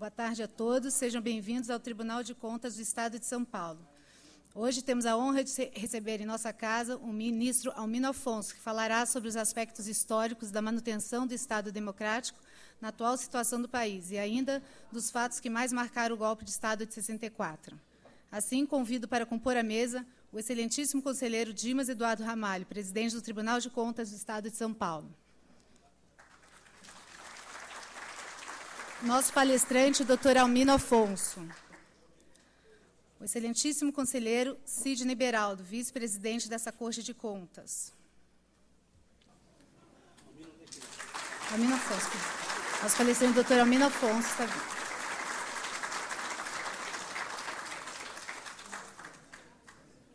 Boa tarde a todos, sejam bem-vindos ao Tribunal de Contas do Estado de São Paulo. Hoje temos a honra de receber em nossa casa o ministro Almino Afonso, que falará sobre os aspectos históricos da manutenção do Estado democrático na atual situação do país e ainda dos fatos que mais marcaram o golpe de Estado de 64. Assim, convido para compor a mesa o excelentíssimo conselheiro Dimas Eduardo Ramalho, presidente do Tribunal de Contas do Estado de São Paulo. Nosso palestrante, o doutor Almino Afonso. O excelentíssimo conselheiro Sidney Beraldo, vice-presidente dessa Corte de Contas. Almino Afonso. Nosso palestrante, doutor Almino Afonso, está vindo.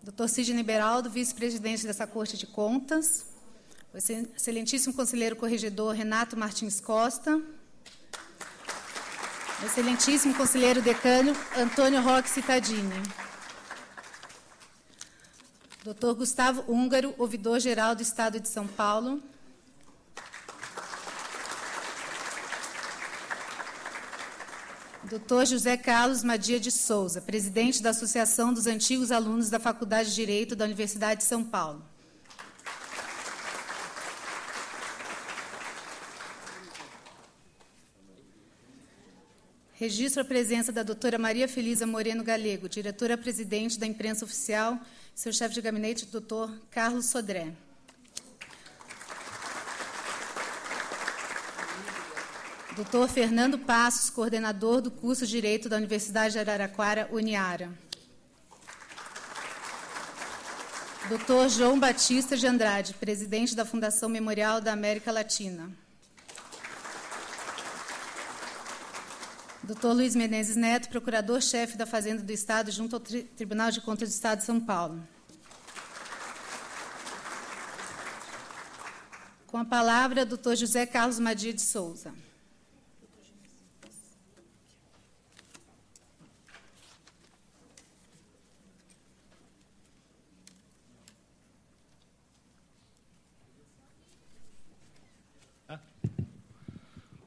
Doutor Sidney Beraldo, vice-presidente dessa Corte de Contas. O excelentíssimo conselheiro corregedor Renato Martins Costa. O excelentíssimo conselheiro decano Antônio Roque Cittadini. Dr. Gustavo Húngaro, ouvidor-geral do Estado de São Paulo. Dr. José Carlos Madia de Souza, presidente da Associação dos Antigos Alunos da Faculdade de Direito da Universidade de São Paulo. Registro a presença da doutora Maria Felisa Moreno Galego, diretora-presidente da Imprensa Oficial, e seu chefe de gabinete, doutor Carlos Sodré. Doutor Fernando Passos, coordenador do curso de Direito da Universidade de Araraquara, Uniara. Doutor João Batista de Andrade, presidente da Fundação Memorial da América Latina. Dr. Luiz Menezes Neto, procurador-chefe da Fazenda do Estado, junto ao Tribunal de Contas do Estado de São Paulo. Com a palavra, Dr. José Carlos Madia de Souza.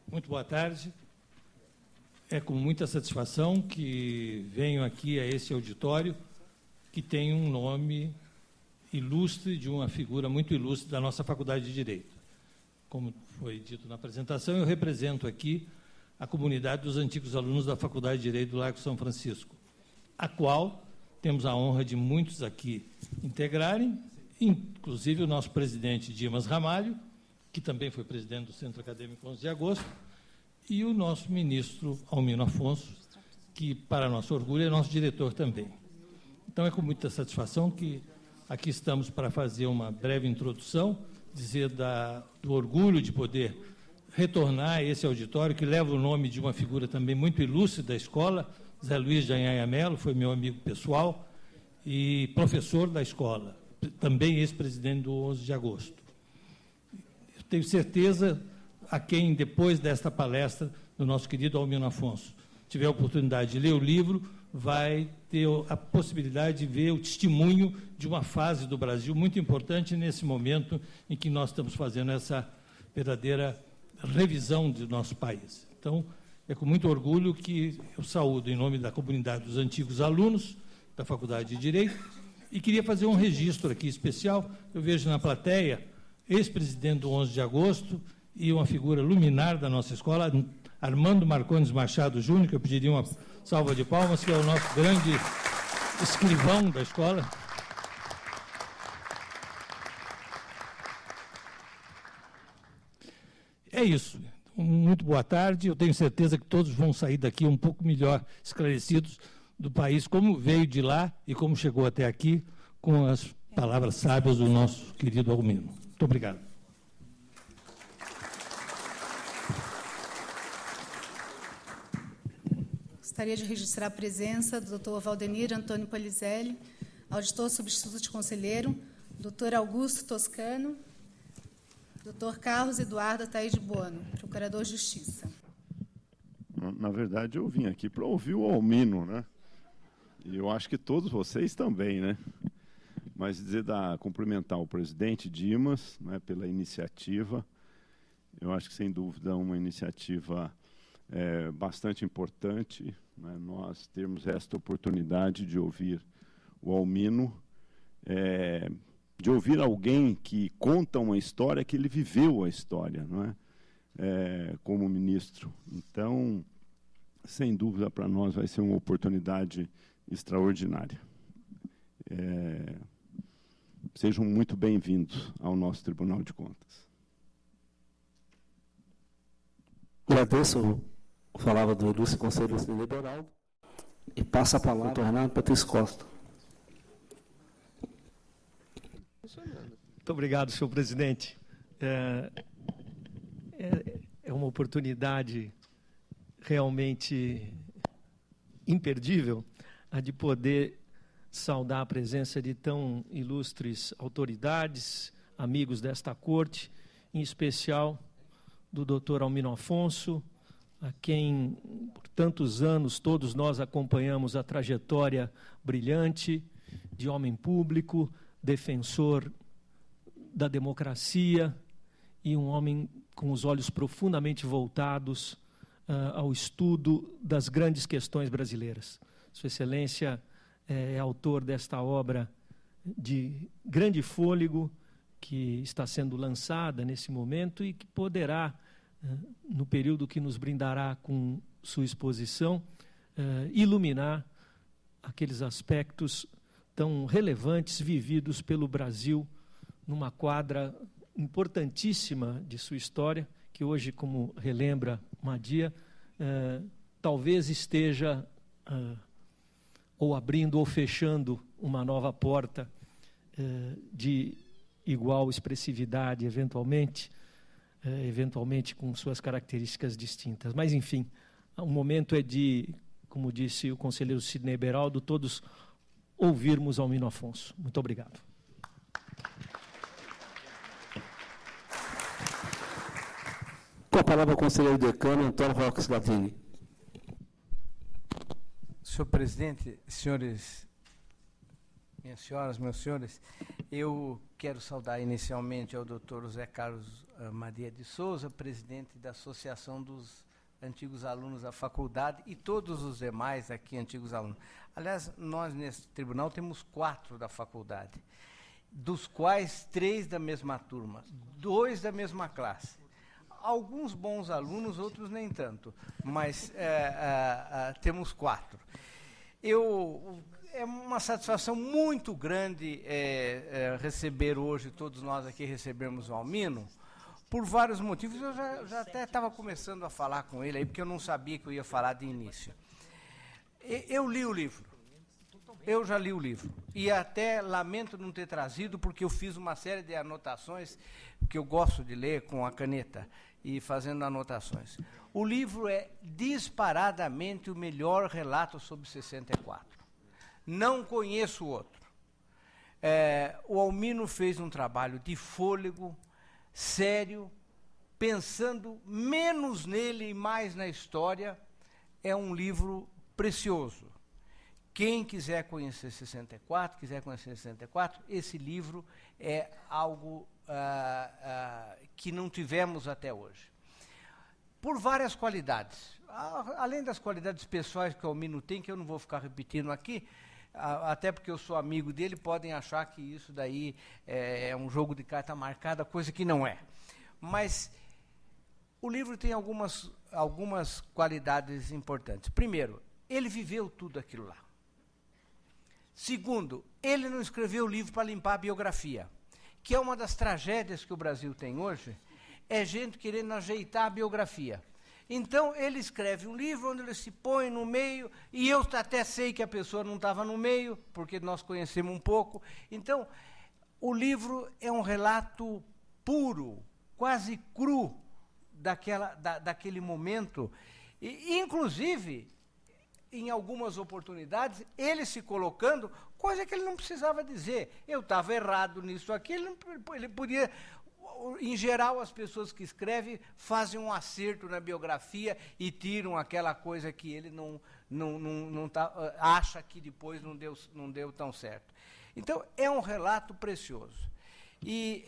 Muito boa tarde. É com muita satisfação que venho aqui a esse auditório, que tem um nome ilustre, de uma figura muito ilustre da nossa Faculdade de Direito. Como foi dito na apresentação, eu represento aqui a comunidade dos antigos alunos da Faculdade de Direito do Largo São Francisco, a qual temos a honra de muitos aqui integrarem, inclusive o nosso presidente Dimas Ramalho, que também foi presidente do Centro Acadêmico 11 de Agosto, e o nosso ministro Almino Afonso, que, para nosso orgulho, é nosso diretor também. Então, é com muita satisfação que aqui estamos para fazer uma breve introdução, dizer do orgulho de poder retornar a esse auditório, que leva o nome de uma figura também muito ilustre da escola, Zé Luiz de Anhanha Melo, foi meu amigo pessoal e professor da escola, também ex-presidente do 11 de agosto. Eu tenho certeza a quem, depois desta palestra do nosso querido Almino Afonso, tiver a oportunidade de ler o livro, vai ter a possibilidade de ver o testemunho de uma fase do Brasil muito importante nesse momento em que nós estamos fazendo essa verdadeira revisão do nosso país. Então, é com muito orgulho que eu saúdo, em nome da comunidade dos antigos alunos da Faculdade de Direito, e queria fazer um registro aqui especial. Eu vejo na plateia ex-presidente do 11 de agosto, e uma figura luminar da nossa escola, Armando Marcondes Machado Júnior, que eu pediria uma salva de palmas, que é o nosso grande escrivão da escola. É isso. Muito boa tarde. Eu tenho certeza que todos vão sair daqui um pouco melhor esclarecidos do país, como veio de lá e como chegou até aqui, com as palavras sábias do nosso querido Almino. Muito obrigado. Gostaria de registrar a presença do Dr. Valdemir Antônio Polizelli, auditor substituto de conselheiro, Dr. Augusto Toscano, Dr. Carlos Eduardo Ataíde Buono, procurador de Justiça. Na verdade, eu vim aqui para ouvir o Almino, né? E eu acho que todos vocês também, né? Mas cumprimentar o presidente Dimas, né, pela iniciativa. Eu acho que, sem dúvida, uma iniciativa bastante importante, né, nós termos esta oportunidade de ouvir o Almino, de ouvir alguém que conta uma história que ele viveu a história, não é? Como ministro. Então, sem dúvida, para nós vai ser uma oportunidade extraordinária. Sejam muito bem-vindos ao nosso Tribunal de Contas. Agradeço a palavra do ilustre conselheiro Sidnei Beraldo e passa a palavra ao Renato Patrício Costa. Muito obrigado, senhor presidente. É uma oportunidade realmente imperdível a de poder saudar a presença de tão ilustres autoridades, amigos desta corte, em especial do doutor Almino Afonso, a quem, por tantos anos, todos nós acompanhamos a trajetória brilhante de homem público, defensor da democracia e um homem com os olhos profundamente voltados ao estudo das grandes questões brasileiras. Sua Excelência é autor desta obra de grande fôlego, que está sendo lançada nesse momento e que poderá, no período que nos brindará com sua exposição, iluminar aqueles aspectos tão relevantes vividos pelo Brasil numa quadra importantíssima de sua história, que hoje, como relembra Madia, talvez esteja ou abrindo ou fechando uma nova porta de igual expressividade, eventualmente com suas características distintas. Mas, enfim, o momento é de, como disse o conselheiro Sidnei Beraldo, todos ouvirmos Almino Afonso. Muito obrigado. Com a palavra, o conselheiro decano Antônio Roques Gavini. Senhor presidente, senhores, minhas senhoras, meus senhores, eu quero saudar inicialmente ao doutor José Carlos Maria de Souza, presidente da Associação dos Antigos Alunos da Faculdade, e todos os demais aqui antigos alunos. Aliás, nós nesse tribunal temos 4 da faculdade, dos quais 3 da mesma turma, 2 da mesma classe. Alguns bons alunos, outros nem tanto, mas temos 4. É uma satisfação muito grande receber hoje, todos nós aqui recebemos o Almino, por vários motivos. Eu já até estava começando a falar com ele aí, porque eu não sabia que eu ia falar de início. Eu li o livro. Eu já li o livro. E até lamento não ter trazido, porque eu fiz uma série de anotações, que eu gosto de ler com a caneta, e fazendo anotações. O livro é disparadamente o melhor relato sobre 64. Não conheço outro. O Almino fez um trabalho de fôlego, sério, pensando menos nele e mais na história. É um livro precioso. Quem quiser conhecer 64, esse livro é algo que não tivemos até hoje. Por várias qualidades. Além das qualidades pessoais que o Almino tem, que eu não vou ficar repetindo aqui, até porque eu sou amigo dele, podem achar que isso daí é um jogo de carta marcada, coisa que não é. Mas o livro tem algumas qualidades importantes. Primeiro, ele viveu tudo aquilo lá. Segundo, ele não escreveu o livro para limpar a biografia, que é uma das tragédias que o Brasil tem hoje, é gente querendo ajeitar a biografia. Então, ele escreve um livro onde ele se põe no meio, e eu até sei que a pessoa não estava no meio, porque nós conhecemos um pouco. Então, o livro é um relato puro, quase cru, daquele momento. E, inclusive, em algumas oportunidades, ele se colocando, coisa que ele não precisava dizer. Eu estava errado nisso aqui, ele podia... Em geral, as pessoas que escrevem fazem um acerto na biografia e tiram aquela coisa que ele acha que depois não deu tão certo. Então, é um relato precioso. E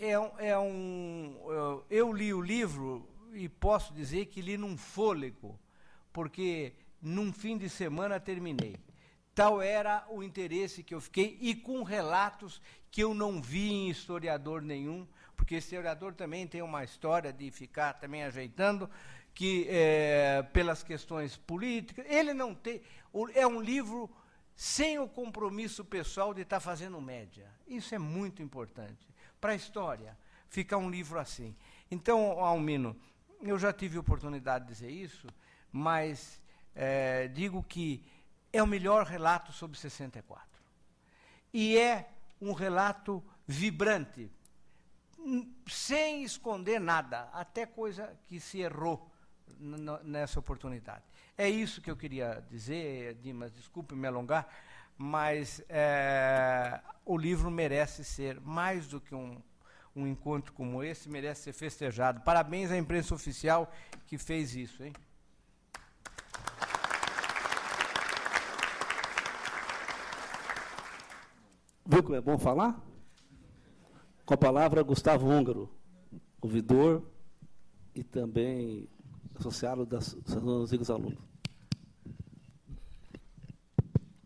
eu li o livro e posso dizer que li num fôlego porque num fim de semana terminei. Tal era o interesse que eu fiquei, e com relatos que eu não vi em historiador nenhum, porque historiador também tem uma história de ficar também ajeitando, que pelas questões políticas, ele não tem... É um livro sem o compromisso pessoal de estar fazendo média. Isso é muito importante. Para a história, ficar um livro assim. Então, Almino, eu já tive oportunidade de dizer isso, mas digo que é o melhor relato sobre 64. E é um relato vibrante, sem esconder nada, até coisa que se errou nessa oportunidade. É isso que eu queria dizer, Dimas, desculpe me alongar, mas o livro merece ser, mais do que um encontro como esse, merece ser festejado. Parabéns à imprensa oficial que fez isso, hein? Viu como é bom falar? Com a palavra, Gustavo Húngaro, ouvidor e também associado das antigos alunos.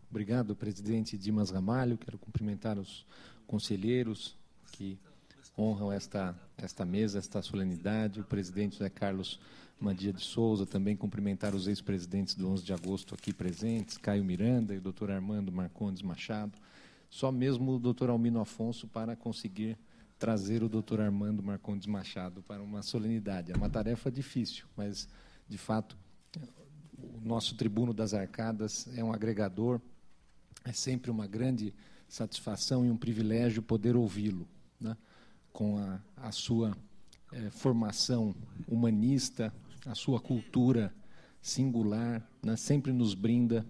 Obrigado, presidente Dimas Ramalho. Quero cumprimentar os conselheiros que honram esta mesa, esta solenidade, o presidente José Carlos Madia de Souza, também cumprimentar os ex-presidentes do 11 de agosto aqui presentes, Caio Miranda e o doutor Armando Marcondes Machado. Só mesmo o doutor Almino Afonso para conseguir trazer o doutor Armando Marcondes Machado para uma solenidade. É uma tarefa difícil, mas, de fato, o nosso tribuno das arcadas é um agregador, é sempre uma grande satisfação e um privilégio poder ouvi-lo, né? Com a sua formação humanista, a sua cultura singular, né? Sempre nos brinda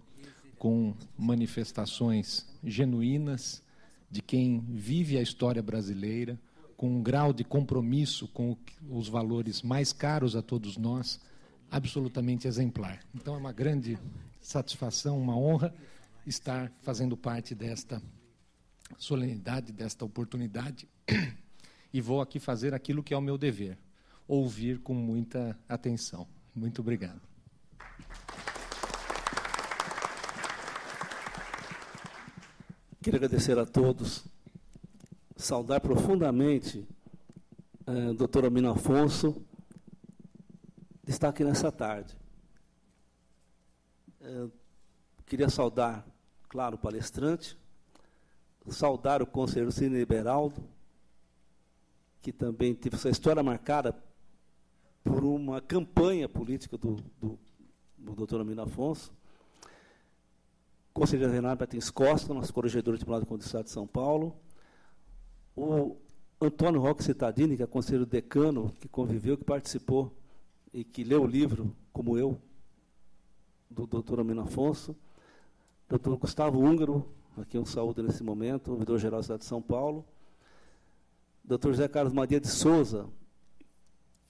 com manifestações genuínas de quem vive a história brasileira, com um grau de compromisso com os valores mais caros a todos nós, absolutamente exemplar. Então, é uma grande satisfação, uma honra estar fazendo parte desta solenidade, desta oportunidade, e vou aqui fazer aquilo que é o meu dever, ouvir com muita atenção. Muito obrigado. Queria agradecer a todos, saudar profundamente o doutor Almino Afonso, de estar aqui nessa tarde. Queria saudar, claro, o palestrante, saudar o conselheiro Cine Beraldo, que também teve sua história marcada por uma campanha política do doutor Almino Afonso, conselheiro Renato Martins Costa, nosso corregedor do Tribunal de Contas do Estado de São Paulo, o Antônio Roque Cittadini, que é conselheiro decano, que conviveu, que participou e que leu o livro, como eu, do doutor Almino Afonso, doutor Gustavo Húngaro, aqui um saúde nesse momento, ouvidor-geral da Cidade de São Paulo, doutor José Carlos Madia de Souza,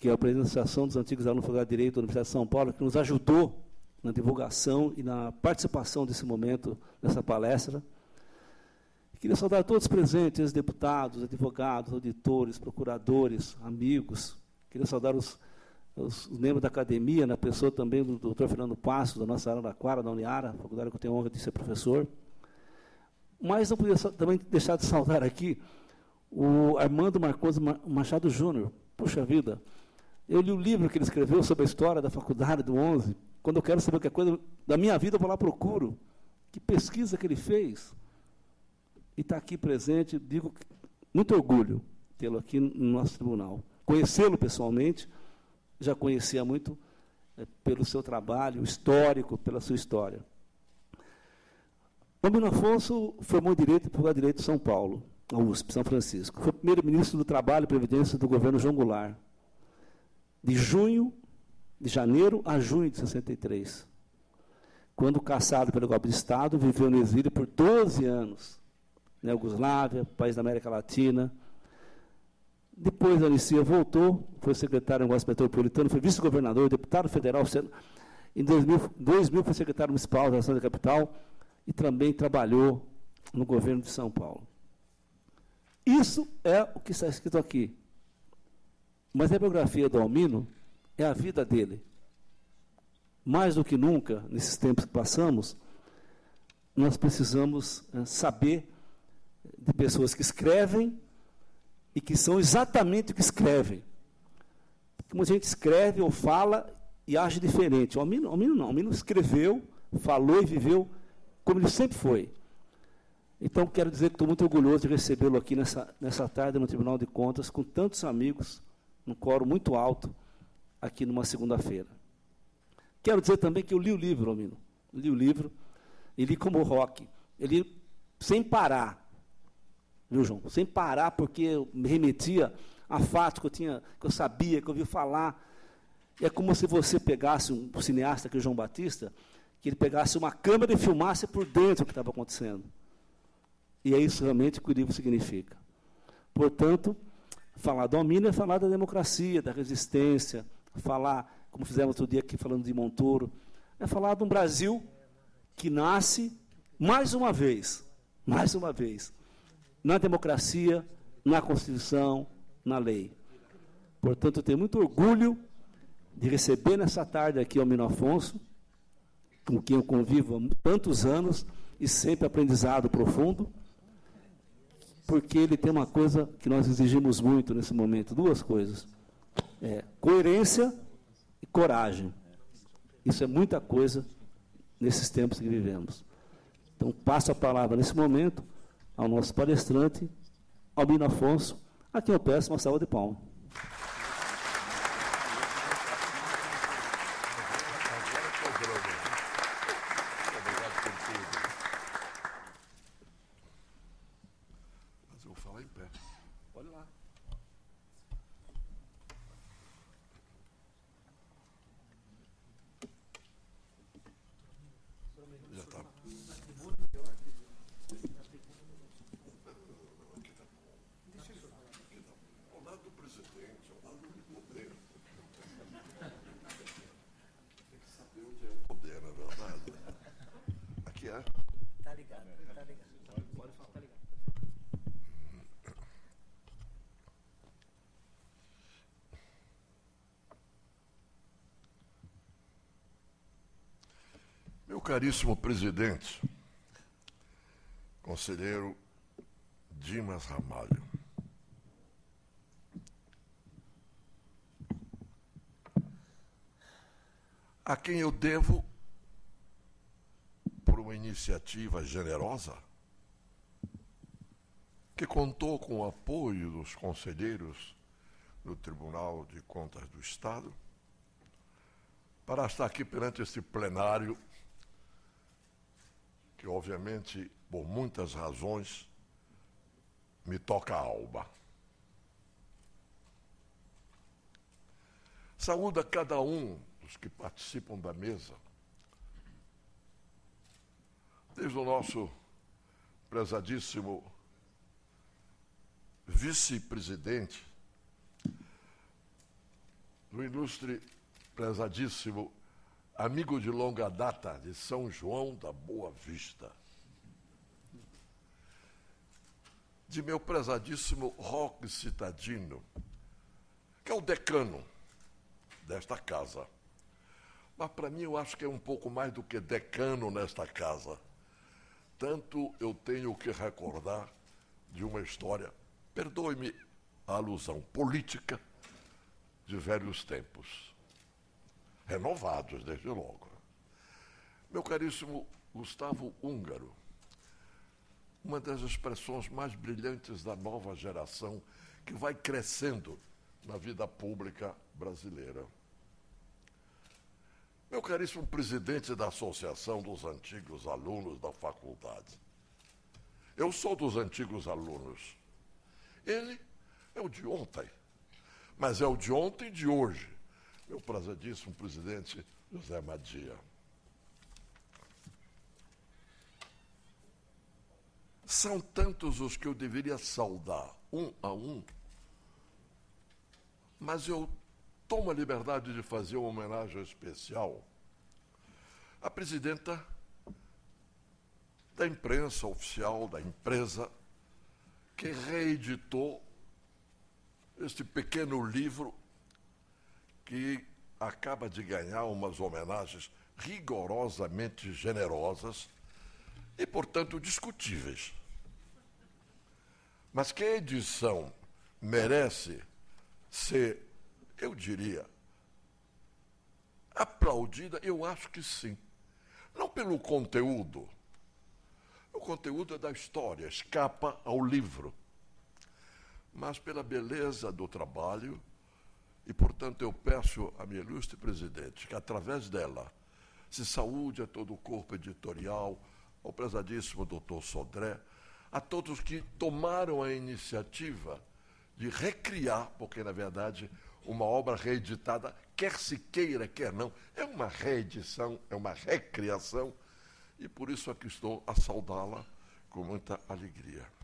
que é o presidente da Associação dos Antigos Alunos da Faculdade de Direito da Universidade de São Paulo, que nos ajudou na divulgação e na participação desse momento, nessa palestra. Queria saudar todos os presentes, deputados, advogados, auditores, procuradores, amigos. Queria saudar os membros da academia, na pessoa também do doutor Fernando Passo, da nossa Araraquara, da Uniara, faculdade que eu tenho a honra de ser professor. Mas não podia também deixar de saudar aqui o Armando Marcondes Machado Júnior. Puxa vida, eu li o livro que ele escreveu sobre a história da faculdade do 11. Quando eu quero saber qualquer coisa da minha vida, eu vou lá procuro. Que pesquisa que ele fez. E está aqui presente, digo, muito orgulho tê-lo aqui no nosso tribunal. Conhecê-lo pessoalmente, já conhecia muito pelo seu trabalho histórico, pela sua história. O Almino Afonso formou Direito na Faculdade de Direito de São Paulo, na USP, São Francisco. Foi primeiro-ministro do Trabalho e Previdência do governo João Goulart, de janeiro a junho de 63. Quando caçado pelo golpe de Estado, viveu no exílio por 12 anos, na Iugoslávia, país da América Latina. Depois da anistia voltou, foi secretário do negócio metropolitano, foi vice-governador, deputado federal. Em 2000 foi secretário municipal da Relação da Capital e também trabalhou no governo de São Paulo. Isso é o que está escrito aqui. Mas a biografia do Almino é a vida dele. mais do que nunca, nesses tempos que passamos, nós precisamos saber de pessoas que escrevem e que são exatamente o que escrevem. Porque muita gente escreve ou fala e age diferente. O Almino não. O Almino escreveu, falou e viveu como ele sempre foi. Então, quero dizer que estou muito orgulhoso de recebê-lo aqui nessa tarde no Tribunal de Contas, com tantos amigos, num coro muito alto, aqui numa segunda-feira. Quero dizer também que eu li o livro, Almino. Li o livro, e li como rock. Eu li sem parar, viu, João? Sem parar, porque eu me remetia a fatos que eu sabia, que eu ouvi falar. E é como se você pegasse um cineasta, que é o João Batista, que ele pegasse uma câmera e filmasse por dentro o que estava acontecendo. E é isso realmente que o livro significa. Portanto, falar do Almino é falar da democracia, da resistência, falar, como fizemos outro dia aqui falando de Montoro, é falar de um Brasil que nasce, mais uma vez, na democracia, na Constituição, na lei. Portanto, eu tenho muito orgulho de receber nessa tarde aqui o Almino Afonso, com quem eu convivo há tantos anos, e sempre aprendizado profundo, porque ele tem uma coisa que nós exigimos muito nesse momento, duas coisas, coerência e coragem. Isso é muita coisa nesses tempos que vivemos. Então, passo a palavra nesse momento ao nosso palestrante, Almino Afonso, a quem eu peço uma salva de palmas. Meu caríssimo presidente, conselheiro Dimas Ramalho, a quem eu devo por uma iniciativa generosa, que contou com o apoio dos conselheiros do Tribunal de Contas do Estado, para estar aqui perante este plenário, que obviamente, por muitas razões, me toca a alma. Saúdo a cada um dos que participam da mesa, desde o nosso prezadíssimo vice-presidente, do ilustre, prezadíssimo amigo de longa data de São João da Boa Vista, de meu prezadíssimo Roque Citadino, que é o decano desta casa. Mas, para mim, eu acho que é um pouco mais do que decano nesta casa. Tanto eu tenho que recordar de uma história, perdoe-me a alusão política, de velhos tempos. Renovados, desde logo. Meu caríssimo Gustavo Húngaro, uma das expressões mais brilhantes da nova geração que vai crescendo na vida pública brasileira. Meu caríssimo presidente da Associação dos Antigos Alunos da Faculdade. Eu sou dos antigos alunos. Ele é o de ontem, mas é o de ontem e de hoje. Meu prezadíssimo presidente José Madia. São tantos os que eu deveria saudar, um a um, mas eu tomo a liberdade de fazer uma homenagem especial à presidenta da imprensa oficial, da empresa, que reeditou este pequeno livro que acaba de ganhar umas homenagens rigorosamente generosas e, portanto, discutíveis. Mas que a edição merece ser, eu diria, aplaudida, eu acho que sim. Não pelo conteúdo. O conteúdo é da história, escapa ao livro. Mas pela beleza do trabalho, e, portanto, eu peço à minha ilustre presidente que, através dela, se saúde a todo o corpo editorial, ao prezadíssimo doutor Sodré, a todos que tomaram a iniciativa de recriar, porque, na verdade, uma obra reeditada, quer se queira, quer não, é uma reedição, é uma recriação, e por isso aqui estou a saudá-la com muita alegria.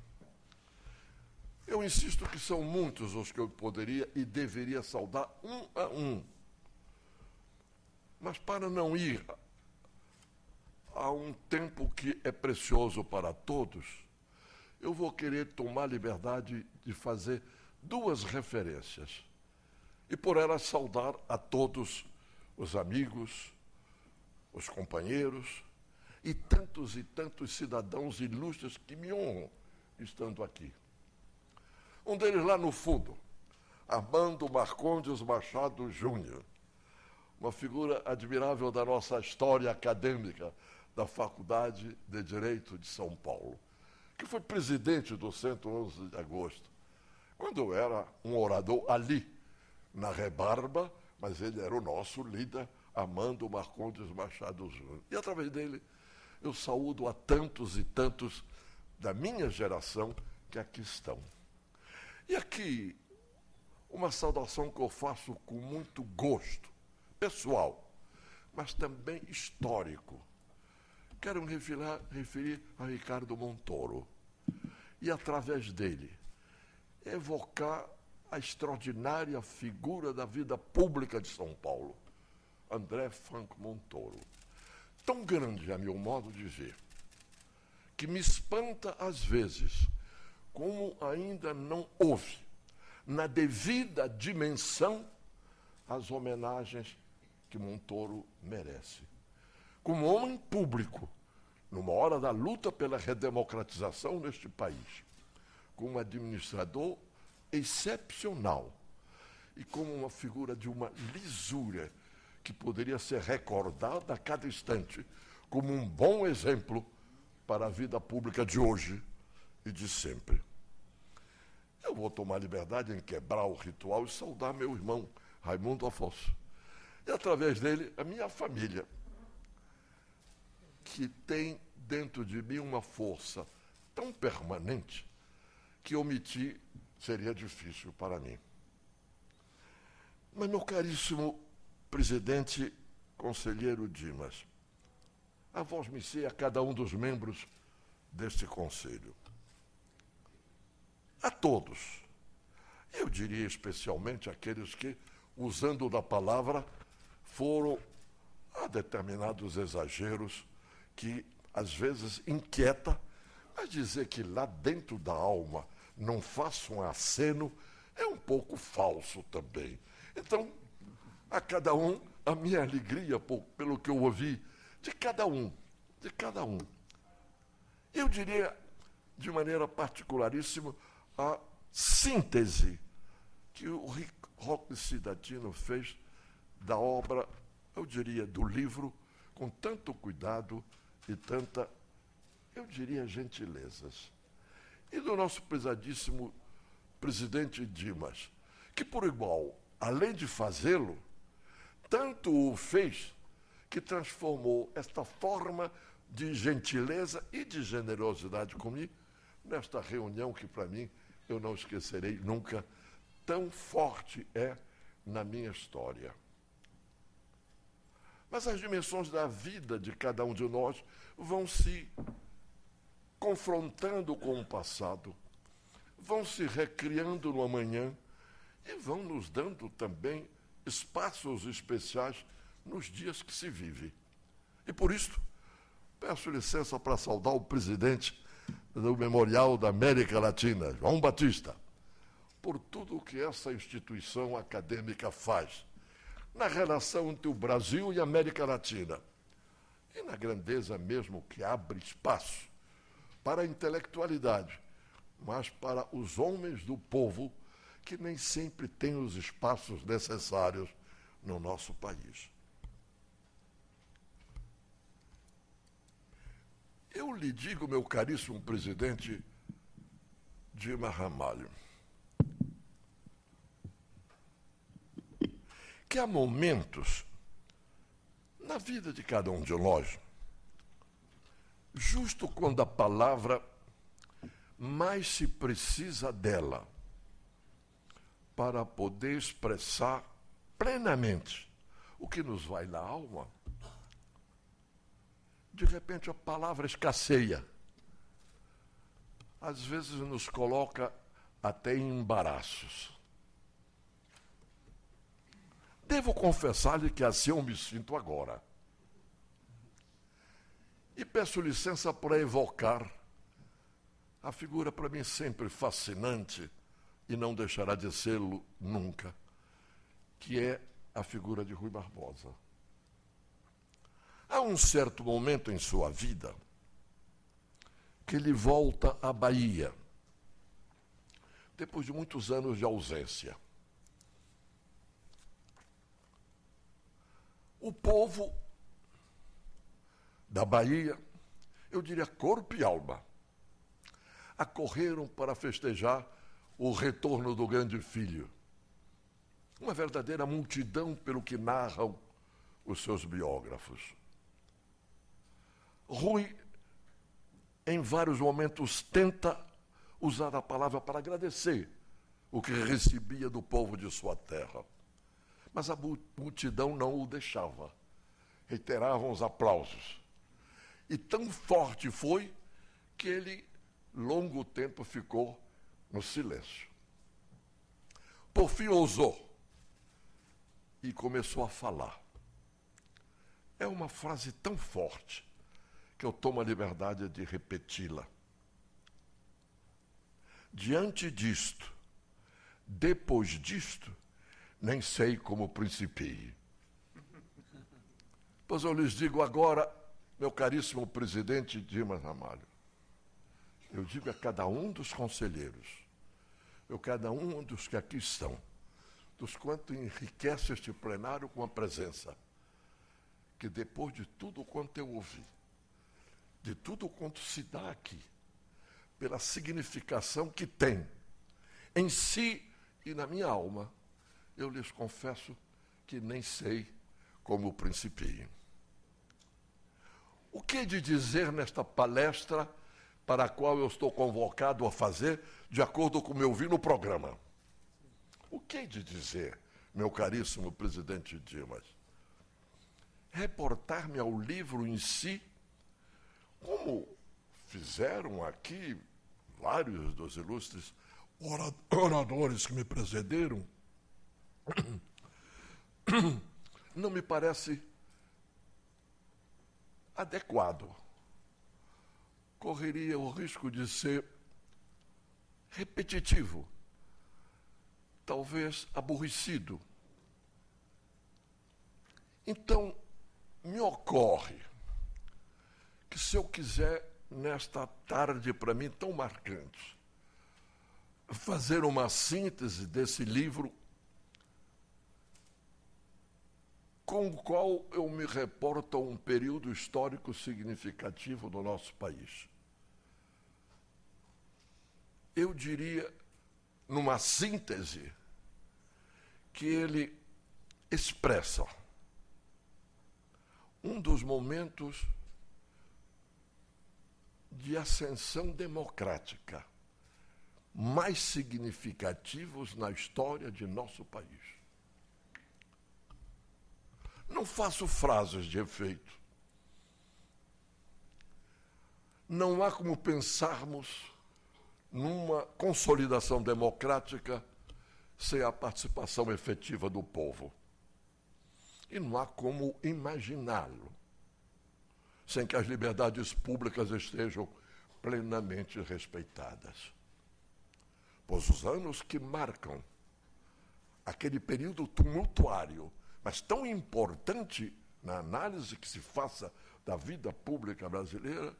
Eu insisto que são muitos os que eu poderia e deveria saudar um a um. Mas para não ir a um tempo que é precioso para todos, eu vou querer tomar liberdade de fazer duas referências. E por elas saudar a todos os amigos, os companheiros e tantos cidadãos ilustres que me honram estando aqui. Um deles lá no fundo, Armando Marcondes Machado Júnior, uma figura admirável da nossa história acadêmica da Faculdade de Direito de São Paulo, que foi presidente do 111 de agosto, quando eu era um orador ali, na rebarba, mas ele era o nosso líder, Armando Marcondes Machado Júnior. E através dele, eu saúdo a tantos e tantos da minha geração que aqui estão. E aqui, uma saudação que eu faço com muito gosto, pessoal, mas também histórico. Quero me referir a Ricardo Montoro e, através dele, evocar a extraordinária figura da vida pública de São Paulo, André Franco Montoro. Tão grande, a meu modo de ver, que me espanta às vezes como ainda não houve, na devida dimensão, as homenagens que Montoro merece. Como homem público, numa hora da luta pela redemocratização neste país, como administrador excepcional e como uma figura de uma lisura que poderia ser recordada a cada instante como um bom exemplo para a vida pública de hoje e de sempre. Eu vou tomar liberdade em quebrar o ritual e saudar meu irmão, Raimundo Afonso. E, através dele, a minha família, que tem dentro de mim uma força tão permanente que omitir seria difícil para mim. Mas, meu caríssimo presidente conselheiro Dimas, a vós me sei a cada um dos membros deste conselho. A todos, eu diria especialmente aqueles que, usando da palavra, foram a determinados exageros que às vezes inquieta, mas dizer que lá dentro da alma não faça um aceno é um pouco falso também. Então, a cada um, a minha alegria pelo que eu ouvi de cada um. Eu diria, de maneira particularíssima, a síntese que o Roque Cittadino fez da obra, eu diria, do livro, com tanto cuidado e tanta, eu diria, gentilezas. E do nosso prezadíssimo presidente Dimas, que por igual, além de fazê-lo, tanto o fez que transformou esta forma de gentileza e de generosidade comigo nesta reunião que, para mim, eu não esquecerei nunca, tão forte é na minha história. Mas as dimensões da vida de cada um de nós vão se confrontando com o passado, vão se recriando no amanhã e vão nos dando também espaços especiais nos dias que se vive. E por isso, peço licença para saudar o presidente do Memorial da América Latina, João Batista, por tudo o que essa instituição acadêmica faz, na relação entre o Brasil e a América Latina, e na grandeza mesmo que abre espaço para a intelectualidade, mas para os homens do povo que nem sempre têm os espaços necessários no nosso país. Eu lhe digo, meu caríssimo presidente Dimas Ramalho, que há momentos na vida de cada um de nós, justo quando a palavra mais se precisa dela para poder expressar plenamente o que nos vai na alma, de repente a palavra escasseia. Às vezes nos coloca até em embaraços. Devo confessar-lhe que assim eu me sinto agora. E peço licença para evocar a figura para mim sempre fascinante, e não deixará de sê-lo nunca, que é a figura de Rui Barbosa. Há um certo momento em sua vida que ele volta à Bahia, depois de muitos anos de ausência. O povo da Bahia, eu diria corpo e alma, acorreram para festejar o retorno do grande filho. Uma verdadeira multidão, pelo que narram os seus biógrafos. Rui, em vários momentos, tenta usar a palavra para agradecer o que recebia do povo de sua terra. Mas a multidão não o deixava. Reiteravam os aplausos. E tão forte foi que ele, longo tempo, ficou no silêncio. Por fim, ousou e começou a falar. É uma frase tão forte que eu tomo a liberdade de repeti-la. Diante disto, depois disto, nem sei como principiei. Pois eu lhes digo agora, meu caríssimo presidente Dimas Ramalho, eu digo a cada um dos conselheiros, cada um dos que aqui estão, dos quanto enriquece este plenário com a presença, que depois de tudo quanto eu ouvi, de tudo quanto se dá aqui, pela significação que tem em si e na minha alma, eu lhes confesso que nem sei como principiei. O que de dizer nesta palestra para a qual eu estou convocado a fazer, de acordo com o que eu vi no programa? O que de dizer, meu caríssimo presidente Dimas? Reportar-me ao livro em si, como fizeram aqui vários dos ilustres oradores que me precederam, não me parece adequado. Correria o risco de ser repetitivo, talvez aborrecido. Então, me ocorre que se eu quiser, nesta tarde para mim tão marcante, fazer uma síntese desse livro, com o qual eu me reporto a um período histórico significativo do nosso país. Eu diria, numa síntese, que ele expressa um dos momentos de ascensão democrática mais significativos na história de nosso país. Não faço frases de efeito. Não há como pensarmos numa consolidação democrática sem a participação efetiva do povo. E não há como imaginá-lo sem que as liberdades públicas estejam plenamente respeitadas. Pois os anos que marcam aquele período tumultuário mas tão importante na análise que se faça da vida pública brasileira,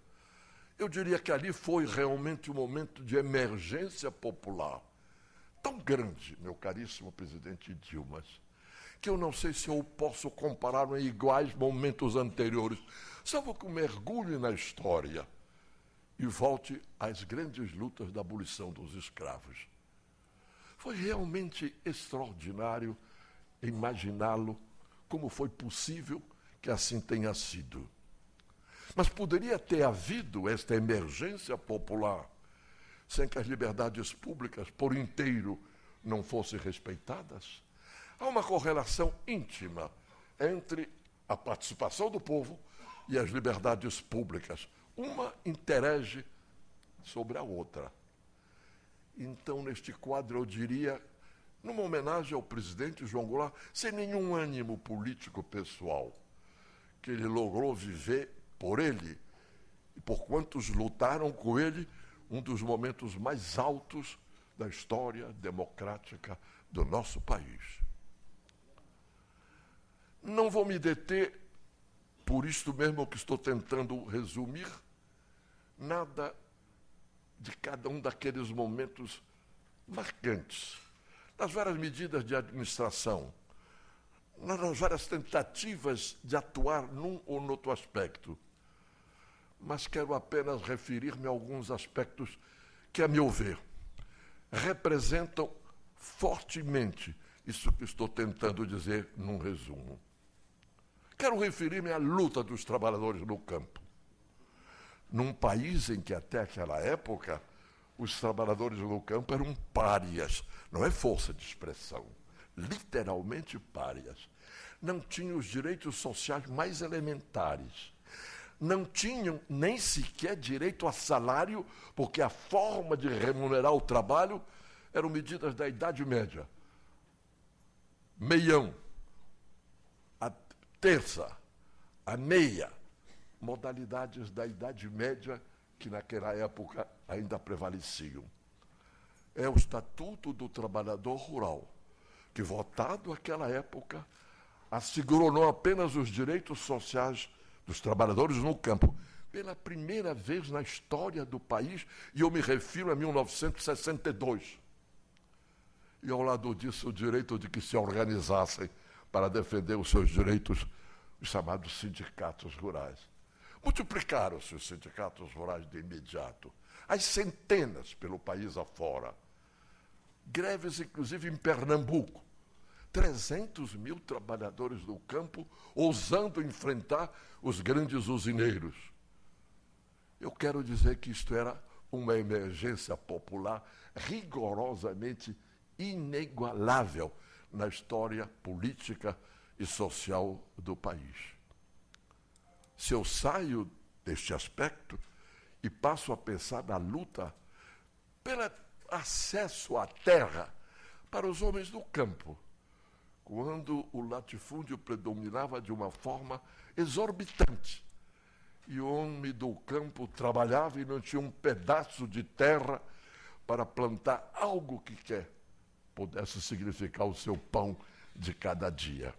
eu diria que ali foi realmente um momento de emergência popular tão grande, meu caríssimo presidente Dilma, que eu não sei se eu posso comparar em iguais momentos anteriores, salvo que eu mergulhe na história e volte às grandes lutas da abolição dos escravos. Foi realmente extraordinário imaginá-lo como foi possível que assim tenha sido. Mas poderia ter havido esta emergência popular sem que as liberdades públicas por inteiro não fossem respeitadas? Há uma correlação íntima entre a participação do povo e as liberdades públicas. Uma interage sobre a outra. Então, neste quadro, eu diria, numa homenagem ao presidente João Goulart, sem nenhum ânimo político pessoal, que ele logrou viver por ele e por quantos lutaram com ele, um dos momentos mais altos da história democrática do nosso país. Não vou me deter, por isto mesmo que estou tentando resumir, nada de cada um daqueles momentos marcantes, nas várias medidas de administração, nas várias tentativas de atuar num ou noutro aspecto. Mas quero apenas referir-me a alguns aspectos que, a meu ver, representam fortemente isso que estou tentando dizer num resumo. Quero referir-me à luta dos trabalhadores no campo. Num país em que até aquela época os trabalhadores no campo eram párias, não é força de expressão, literalmente párias. Não tinham os direitos sociais mais elementares. Não tinham nem sequer direito a salário, porque a forma de remunerar o trabalho eram medidas da Idade Média. Meião, a terça, a meia, modalidades da Idade Média que naquela época ainda prevaleciam. É o Estatuto do Trabalhador Rural, que, votado naquela época, assegurou não apenas os direitos sociais dos trabalhadores no campo, pela primeira vez na história do país, e eu me refiro a 1962. E ao lado disso, o direito de que se organizassem para defender os seus direitos, os chamados sindicatos rurais. Multiplicaram-se os sindicatos rurais de imediato, às centenas pelo país afora. Greves, inclusive, em Pernambuco. 300 mil trabalhadores do campo ousando enfrentar os grandes usineiros. Eu quero dizer que isto era uma emergência popular rigorosamente inigualável na história política e social do país. Se eu saio deste aspecto e passo a pensar na luta pelo acesso à terra para os homens do campo, quando o latifúndio predominava de uma forma exorbitante e o homem do campo trabalhava e não tinha um pedaço de terra para plantar algo que pudesse significar o seu pão de cada dia.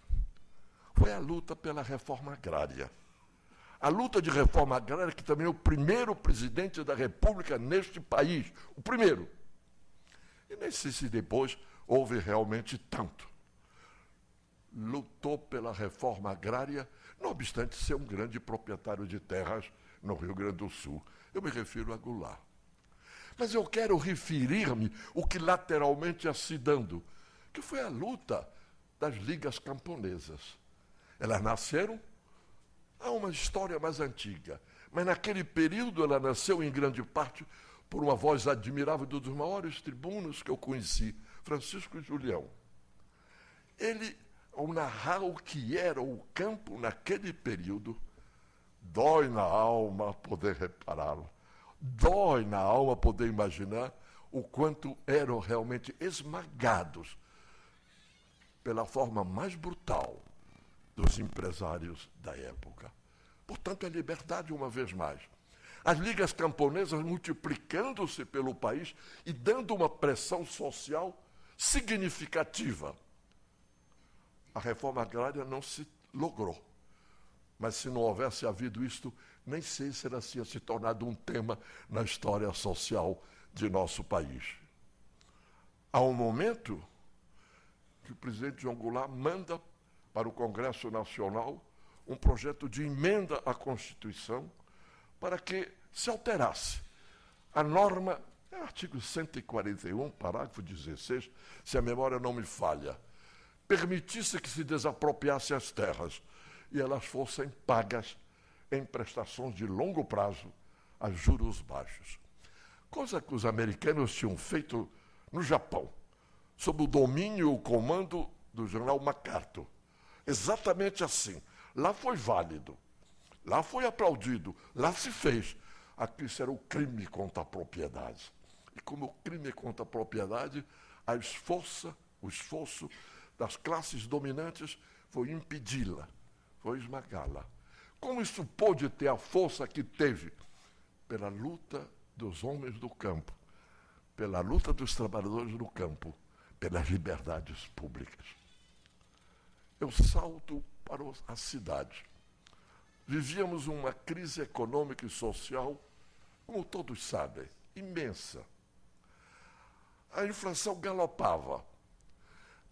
Foi a luta pela reforma agrária. A luta de reforma agrária, que também é o primeiro presidente da República neste país, o primeiro. E nem sei se depois houve realmente tanto. Lutou pela reforma agrária, não obstante ser um grande proprietário de terras no Rio Grande do Sul. Eu me refiro a Goulart. Mas eu quero referir-me o que lateralmente ia se dando, que foi a luta das ligas camponesas. Elas nasceram, há uma história mais antiga, mas naquele período ela nasceu em grande parte por uma voz admirável dos maiores tribunos que eu conheci, Francisco Julião. Ele, ao narrar o que era o campo naquele período, dói na alma poder repará-lo, dói na alma poder imaginar o quanto eram realmente esmagados pela forma mais brutal dos empresários da época. Portanto, a liberdade, uma vez mais. As ligas camponesas multiplicando-se pelo país e dando uma pressão social significativa. a reforma agrária não se logrou. Mas se não houvesse havido isto, nem sei se ela tinha se tornado um tema na história social de nosso país. Há um momento que o presidente João Goulart manda para o Congresso Nacional um projeto de emenda à Constituição para que se alterasse a norma, é o artigo 141, parágrafo 16, se a memória não me falha, permitisse que se desapropriasse as terras e elas fossem pagas em prestações de longo prazo a juros baixos. Coisa que os americanos tinham feito no Japão, sob o domínio e o comando do general MacArthur. Exatamente assim. Lá foi válido, lá foi aplaudido, lá se fez. Aqui isso era o crime contra a propriedade. E como o crime contra a propriedade, o esforço das classes dominantes foi impedi-la, foi esmagá-la. Como isso pôde ter a força que teve? Pela luta dos homens do campo, pela luta dos trabalhadores do campo, pelas liberdades públicas. Eu salto para a cidade. Vivíamos uma crise econômica e social, como todos sabem, imensa. A inflação galopava.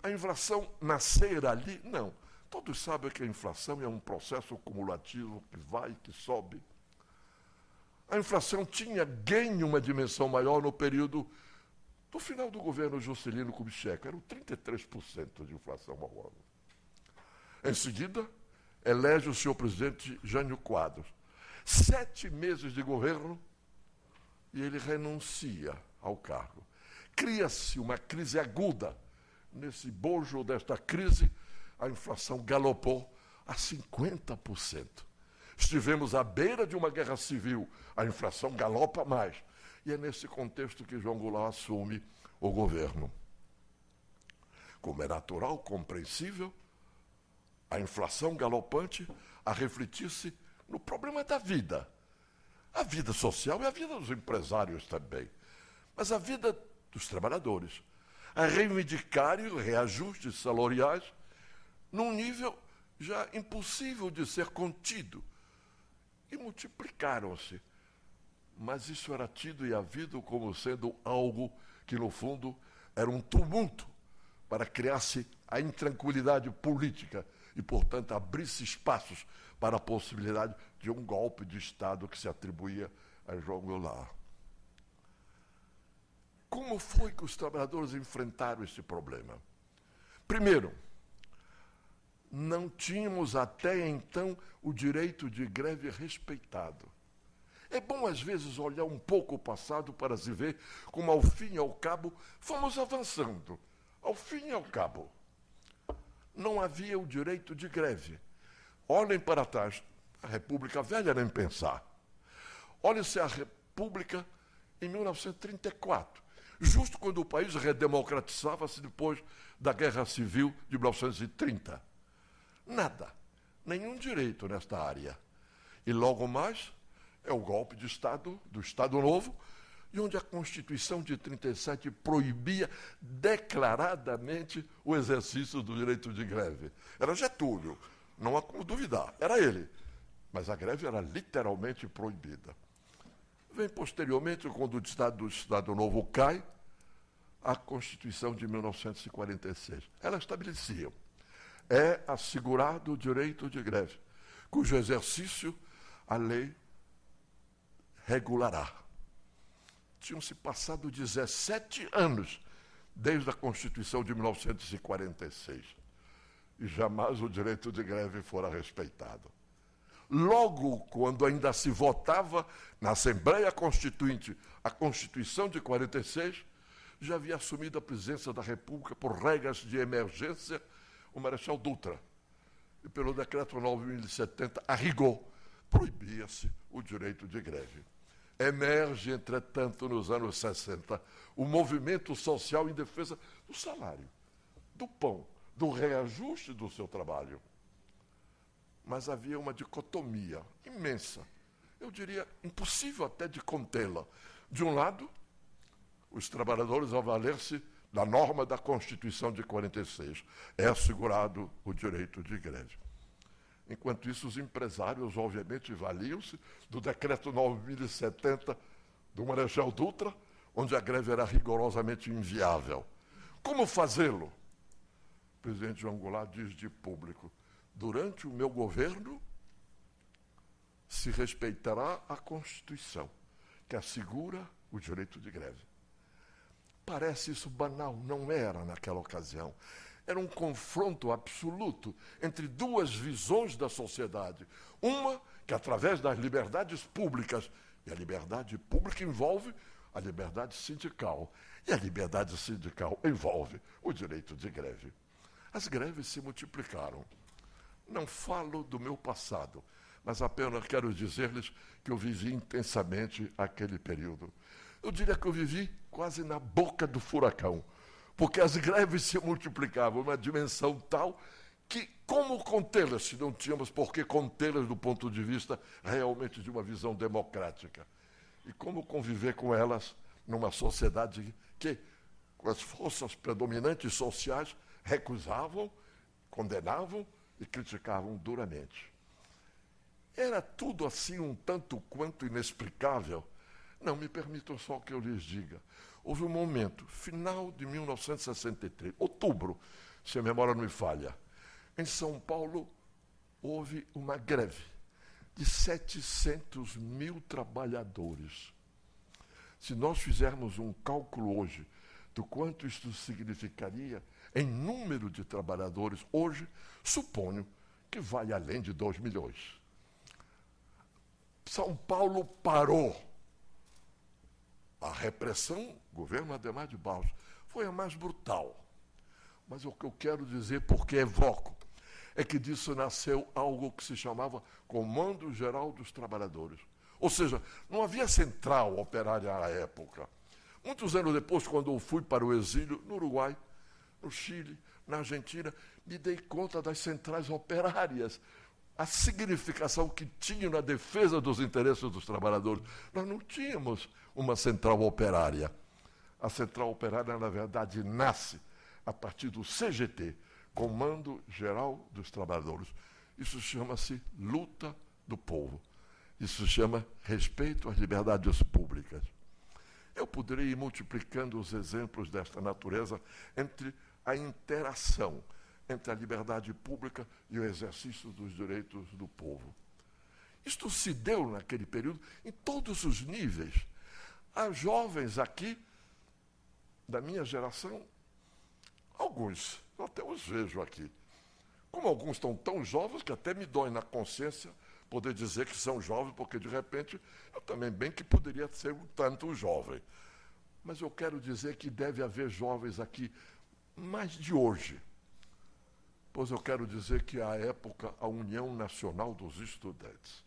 A inflação nascer ali, não. Todos sabem que a inflação é um processo cumulativo que vai e que sobe. A inflação tinha ganho uma dimensão maior no período do final do governo Juscelino Kubitschek, eram 33% de inflação ao ano. Em seguida, elege o senhor presidente Jânio Quadros. 7 meses de governo e ele renuncia ao cargo. Cria-se uma crise aguda. Nesse bojo desta crise, a inflação galopou a 50%. Estivemos à beira de uma guerra civil, a inflação galopa mais. E é nesse contexto que João Goulart assume o governo. Como é natural, compreensível, a inflação galopante a refletir-se no problema da vida. A vida social e a vida dos empresários também. Mas a vida dos trabalhadores. A reivindicarem reajustes salariais num nível já impossível de ser contido. E multiplicaram-se. Mas isso era tido e havido como sendo algo que, no fundo, era um tumulto para criar-se a intranquilidade política e, portanto, abrir-se espaços para a possibilidade de um golpe de Estado que se atribuía a João Goulart. Como foi que os trabalhadores enfrentaram esse problema? Primeiro, não tínhamos até então o direito de greve respeitado. É bom, às vezes, olhar um pouco o passado para se ver como, ao fim e ao cabo, fomos avançando. Ao fim e ao cabo, não havia o direito de greve. Olhem para trás, a República Velha nem pensar. Olhem-se a República em 1934, justo quando o país redemocratizava-se depois da Guerra Civil de 1930. Nada, nenhum direito nesta área. E logo mais é o golpe de Estado, do Estado Novo, e onde a Constituição de 37 proibia declaradamente o exercício do direito de greve. Era Getúlio, não há como duvidar, era ele. Mas a greve era literalmente proibida. Vem posteriormente, quando o Estado Novo cai, a Constituição de 1946. Ela estabelecia: é assegurado o direito de greve, cujo exercício a lei regulará. Tinham-se passado 17 anos desde a Constituição de 1946 e jamais o direito de greve fora respeitado. Logo, quando ainda se votava na Assembleia Constituinte a Constituição de 46, já havia assumido a presidência da República por regras de emergência o Marechal Dutra. E pelo Decreto 9.070, a rigor, proibia-se o direito de greve. Emerge, entretanto, nos anos 60, o movimento social em defesa do salário, do pão, do reajuste do seu trabalho. Mas havia uma dicotomia imensa, eu diria impossível até de contê-la. De um lado, os trabalhadores, ao valer-se da norma da Constituição de 46, é assegurado o direito de greve. Enquanto isso, os empresários, obviamente, valiam-se do decreto 9.070 do Marechal Dutra, onde a greve era rigorosamente inviável. Como fazê-lo? O presidente João Goulart diz de público: durante o meu governo se respeitará a Constituição, que assegura o direito de greve. Parece isso banal, não era naquela ocasião. Era um confronto absoluto entre duas visões da sociedade. Uma que, através das liberdades públicas, e a liberdade pública envolve a liberdade sindical, e a liberdade sindical envolve o direito de greve. As greves se multiplicaram. Não falo do meu passado, mas apenas quero dizer-lhes que eu vivi intensamente aquele período. Eu diria que eu vivi quase na boca do furacão, porque as greves se multiplicavam uma dimensão tal que, como contê-las, se não tínhamos por que contê-las do ponto de vista realmente de uma visão democrática? E como conviver com elas numa sociedade que, com as forças predominantes sociais, recusavam, condenavam e criticavam duramente. Era tudo assim um tanto quanto inexplicável. Não, me permitam só que eu lhes diga. Houve um momento, final de 1963, outubro, se a memória não me falha, em São Paulo houve uma greve de 700 mil trabalhadores. Se nós fizermos um cálculo hoje do quanto isto significaria em número de trabalhadores hoje, suponho que vai além de 2 milhões. São Paulo parou. A repressão, governo Adhemar de Barros, foi a mais brutal. Mas o que eu quero dizer, porque evoco, é que disso nasceu algo que se chamava Comando Geral dos Trabalhadores. Ou seja, não havia central operária à época. Muitos anos depois, quando eu fui para o exílio, no Uruguai, no Chile, na Argentina, me dei conta das centrais operárias, a significação que tinham na defesa dos interesses dos trabalhadores. Nós não tínhamos uma central operária. A central operária, na verdade, nasce a partir do CGT, Comando Geral dos Trabalhadores. Isso chama-se luta do povo. Isso se chama respeito às liberdades públicas. Eu poderia ir multiplicando os exemplos desta natureza entre a interação entre a liberdade pública e o exercício dos direitos do povo. Isto se deu naquele período em todos os níveis. Há jovens aqui, da minha geração, alguns, eu até os vejo aqui. Como alguns estão tão jovens que até me dói na consciência poder dizer que são jovens, porque de repente eu também bem que poderia ser um tanto jovem. Mas eu quero dizer que deve haver jovens aqui mais de hoje. Pois eu quero dizer que, à época, a União Nacional dos Estudantes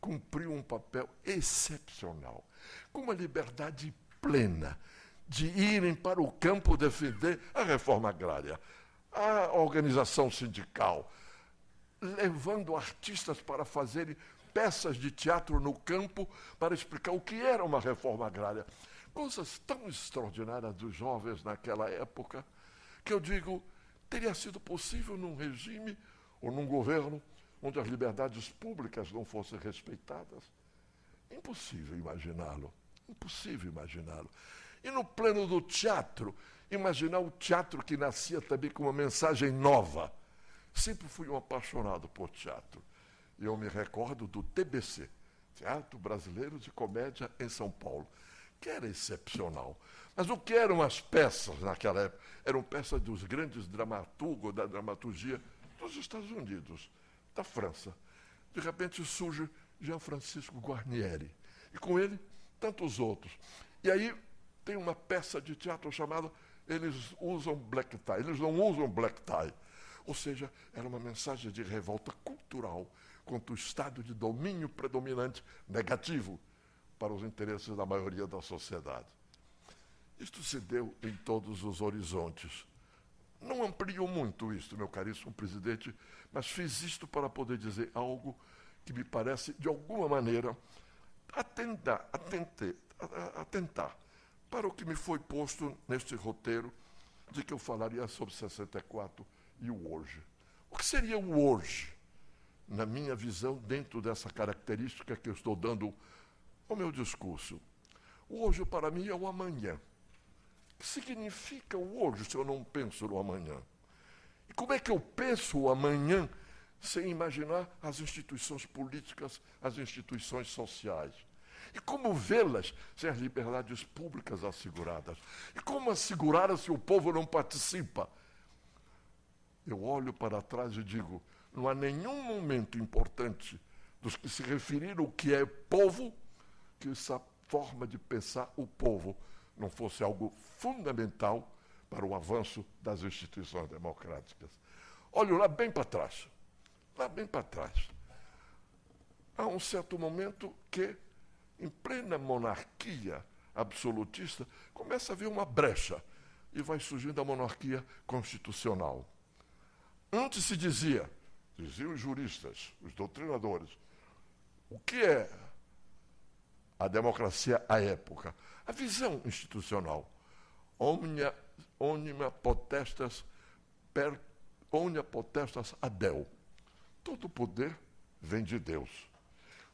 cumpriu um papel excepcional, com uma liberdade plena de irem para o campo defender a reforma agrária, a organização sindical, levando artistas para fazerem peças de teatro no campo para explicar o que era uma reforma agrária. Coisas tão extraordinárias dos jovens naquela época, que eu digo, teria sido possível num regime ou num governo onde as liberdades públicas não fossem respeitadas? Impossível imaginá-lo. Impossível imaginá-lo. E no plano do teatro, imaginar o teatro que nascia também com uma mensagem nova. Sempre fui um apaixonado por teatro. E eu me recordo do TBC, Teatro Brasileiro de Comédia em São Paulo, que era excepcional. Mas o que eram as peças naquela época? Eram peças dos grandes dramaturgos da dramaturgia dos Estados Unidos, da França. De repente surge Jean-Francisco Guarnieri. E com ele, tantos outros. E aí tem uma peça de teatro chamada Eles Usam Black Tie. Eles não usam black tie. Ou seja, era uma mensagem de revolta cultural contra o estado de domínio predominante negativo para os interesses da maioria da sociedade. Isto se deu em todos os horizontes. Não amplio muito isto, meu caríssimo presidente, mas fiz isto para poder dizer algo que me parece, de alguma maneira, atentar para o que me foi posto neste roteiro de que eu falaria sobre 64 e o hoje. O que seria o hoje, na minha visão, dentro dessa característica que eu estou dando ao meu discurso? O hoje, para mim, é o amanhã. O que significa o hoje se eu não penso no amanhã? E como é que eu penso o amanhã sem imaginar as instituições políticas, as instituições sociais? E como vê-las sem as liberdades públicas asseguradas? E como assegurá-las se o povo não participa? Eu olho para trás e digo, não há nenhum momento importante dos que se referiram ao que é povo, que essa forma de pensar o povo não fosse algo fundamental para o avanço das instituições democráticas. Olho lá bem para trás. Lá bem para trás. Há um certo momento que, em plena monarquia absolutista, começa a haver uma brecha e vai surgindo a monarquia constitucional. Antes se diziam os juristas, os doutrinadores, o que é a democracia à época? A visão institucional. Omnia potestas ad Deo. Todo poder vem de Deus.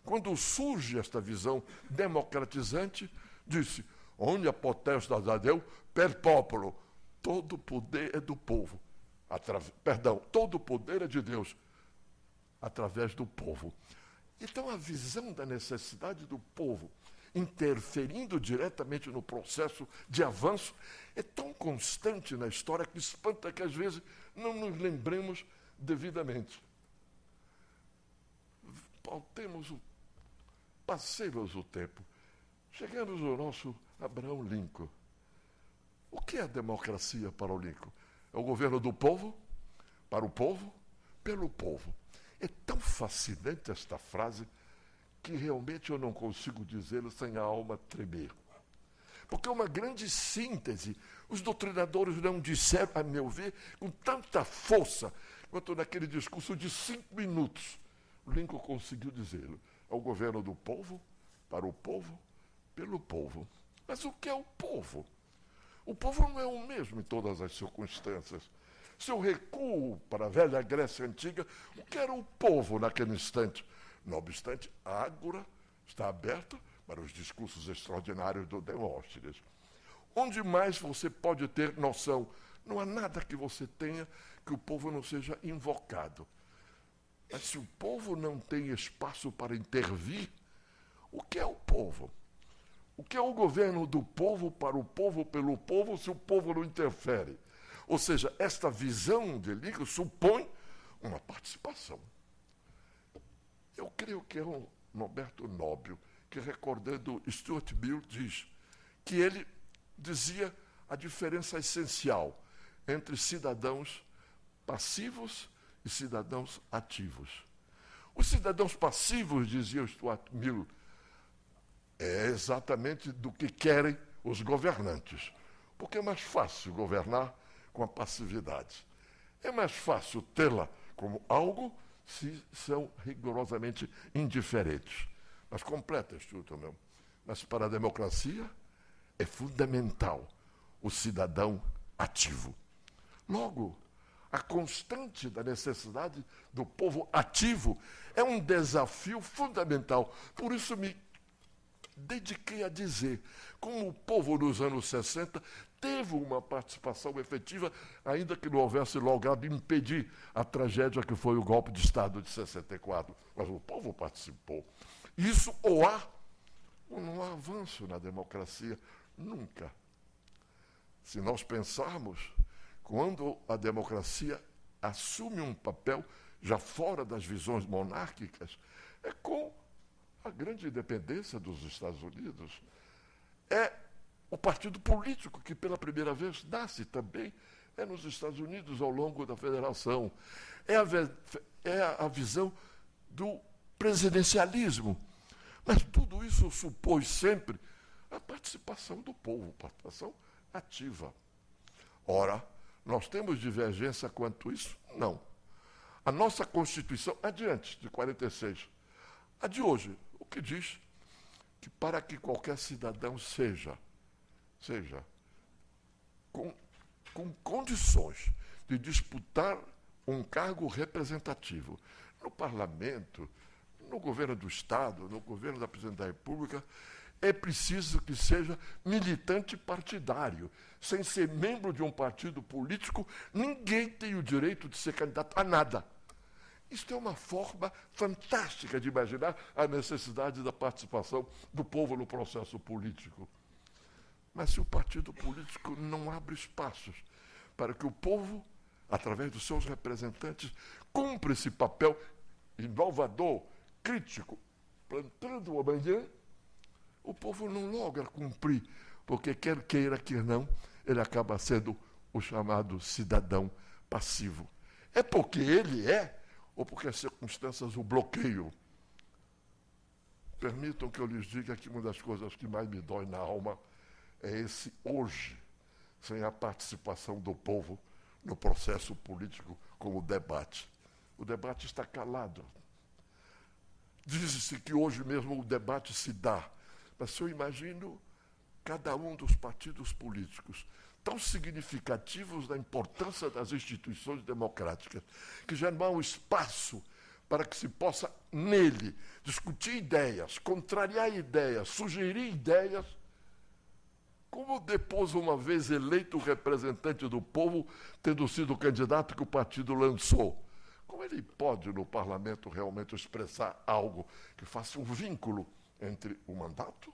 Quando surge esta visão democratizante, disse, omnia potestas ad Deo per popolo. Todo poder é do povo. Todo poder é de Deus, através do povo. Então, a visão da necessidade do povo interferindo diretamente no processo de avanço é tão constante na história que espanta que, às vezes, não nos lembremos devidamente. Passemos o tempo. Chegamos ao nosso Abraham Lincoln. O que é a democracia para o Lincoln? É o governo do povo, para o povo, pelo povo. É tão fascinante esta frase que realmente eu não consigo dizê-lo sem a alma tremer. Porque é uma grande síntese. Os doutrinadores não disseram, a meu ver, com tanta força, quanto naquele discurso de 5 minutos. O Lincoln conseguiu dizê-lo. É o governo do povo, para o povo, pelo povo. Mas o que é o povo? O povo não é o mesmo em todas as circunstâncias. Se eu recuo para a velha Grécia Antiga, o que era o povo naquele instante? Não obstante, a ágora está aberta para os discursos extraordinários do Demóstenes. Onde mais você pode ter noção? Não há nada que você tenha que o povo não seja invocado. Mas se o povo não tem espaço para intervir, o que é o povo? O que é o governo do povo, para o povo, pelo povo, se o povo não interfere? Ou seja, esta visão de Lincoln supõe uma participação. Eu creio que é um Norberto Nobbio, que, recordando Stuart Mill, diz que ele dizia a diferença essencial entre cidadãos passivos e cidadãos ativos. Os cidadãos passivos, dizia Stuart Mill, é exatamente do que querem os governantes. Porque é mais fácil governar com a passividade. É mais fácil tê-la como algo se são rigorosamente indiferentes. Mas completa, Stuart Mill. Mas para a democracia é fundamental o cidadão ativo. Logo, a constante da necessidade do povo ativo é um desafio fundamental. Por isso me dediquei a dizer como o povo nos anos 60 teve uma participação efetiva, ainda que não houvesse logrado impedir a tragédia que foi o golpe de Estado de 64. Mas o povo participou. Isso ou há ou não há avanço na democracia. Nunca. Se nós pensarmos, quando a democracia assume um papel já fora das visões monárquicas, é com a grande independência dos Estados Unidos. É o partido político que pela primeira vez nasce também é nos Estados Unidos ao longo da federação. É a visão do presidencialismo. Mas tudo isso supõe sempre a participação do povo, participação ativa. Ora, nós temos divergência quanto a isso? Não. A nossa Constituição, adiante, de 46, a de hoje, o que diz que para que qualquer cidadão seja com com condições de disputar um cargo representativo no parlamento, no governo do Estado, no governo da Presidente da República, é preciso que seja militante partidário. Sem ser membro de um partido político, ninguém tem o direito de ser candidato a nada. Isto é uma forma fantástica de imaginar a necessidade da participação do povo no processo político. Mas se o partido político não abre espaços para que o povo, através dos seus representantes, cumpra esse papel inovador, crítico, plantando o amanhã, o povo não logra cumprir, porque quer queira, quer não, ele acaba sendo o chamado cidadão passivo. É porque ele é, ou porque as circunstâncias o bloqueiam. Permitam que eu lhes diga que uma das coisas que mais me dói na alma é esse hoje, sem a participação do povo no processo político como debate. O debate está calado. Diz-se que hoje mesmo o debate se dá, mas se eu imagino cada um dos partidos políticos tão significativos da importância das instituições democráticas, que já não há um espaço para que se possa, nele, discutir ideias, contrariar ideias, sugerir ideias, como depois, uma vez eleito o representante do povo, tendo sido o candidato que o partido lançou, como ele pode, no parlamento, realmente expressar algo que faça um vínculo entre o mandato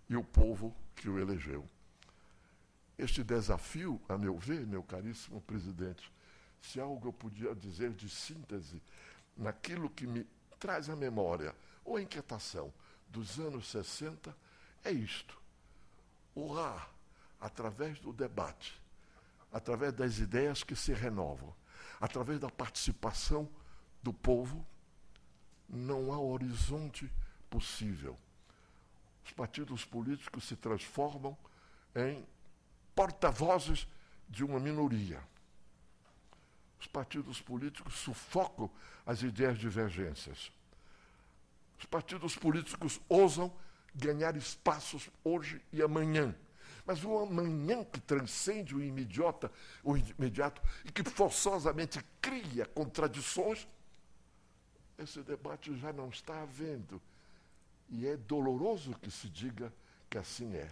e o povo que o elegeu? Este desafio, a meu ver, meu caríssimo presidente, se algo eu podia dizer de síntese naquilo que me traz à memória ou a inquietação dos anos 60, é isto: honrar, através do debate, através das ideias que se renovam, através da participação do povo, não há horizonte possível. Os partidos políticos se transformam em porta-vozes de uma minoria. Os partidos políticos sufocam as ideias divergências. Os partidos políticos ousam ganhar espaços hoje e amanhã. Mas o amanhã que transcende o imediato e que forçosamente cria contradições, esse debate já não está havendo. E é doloroso que se diga que assim é.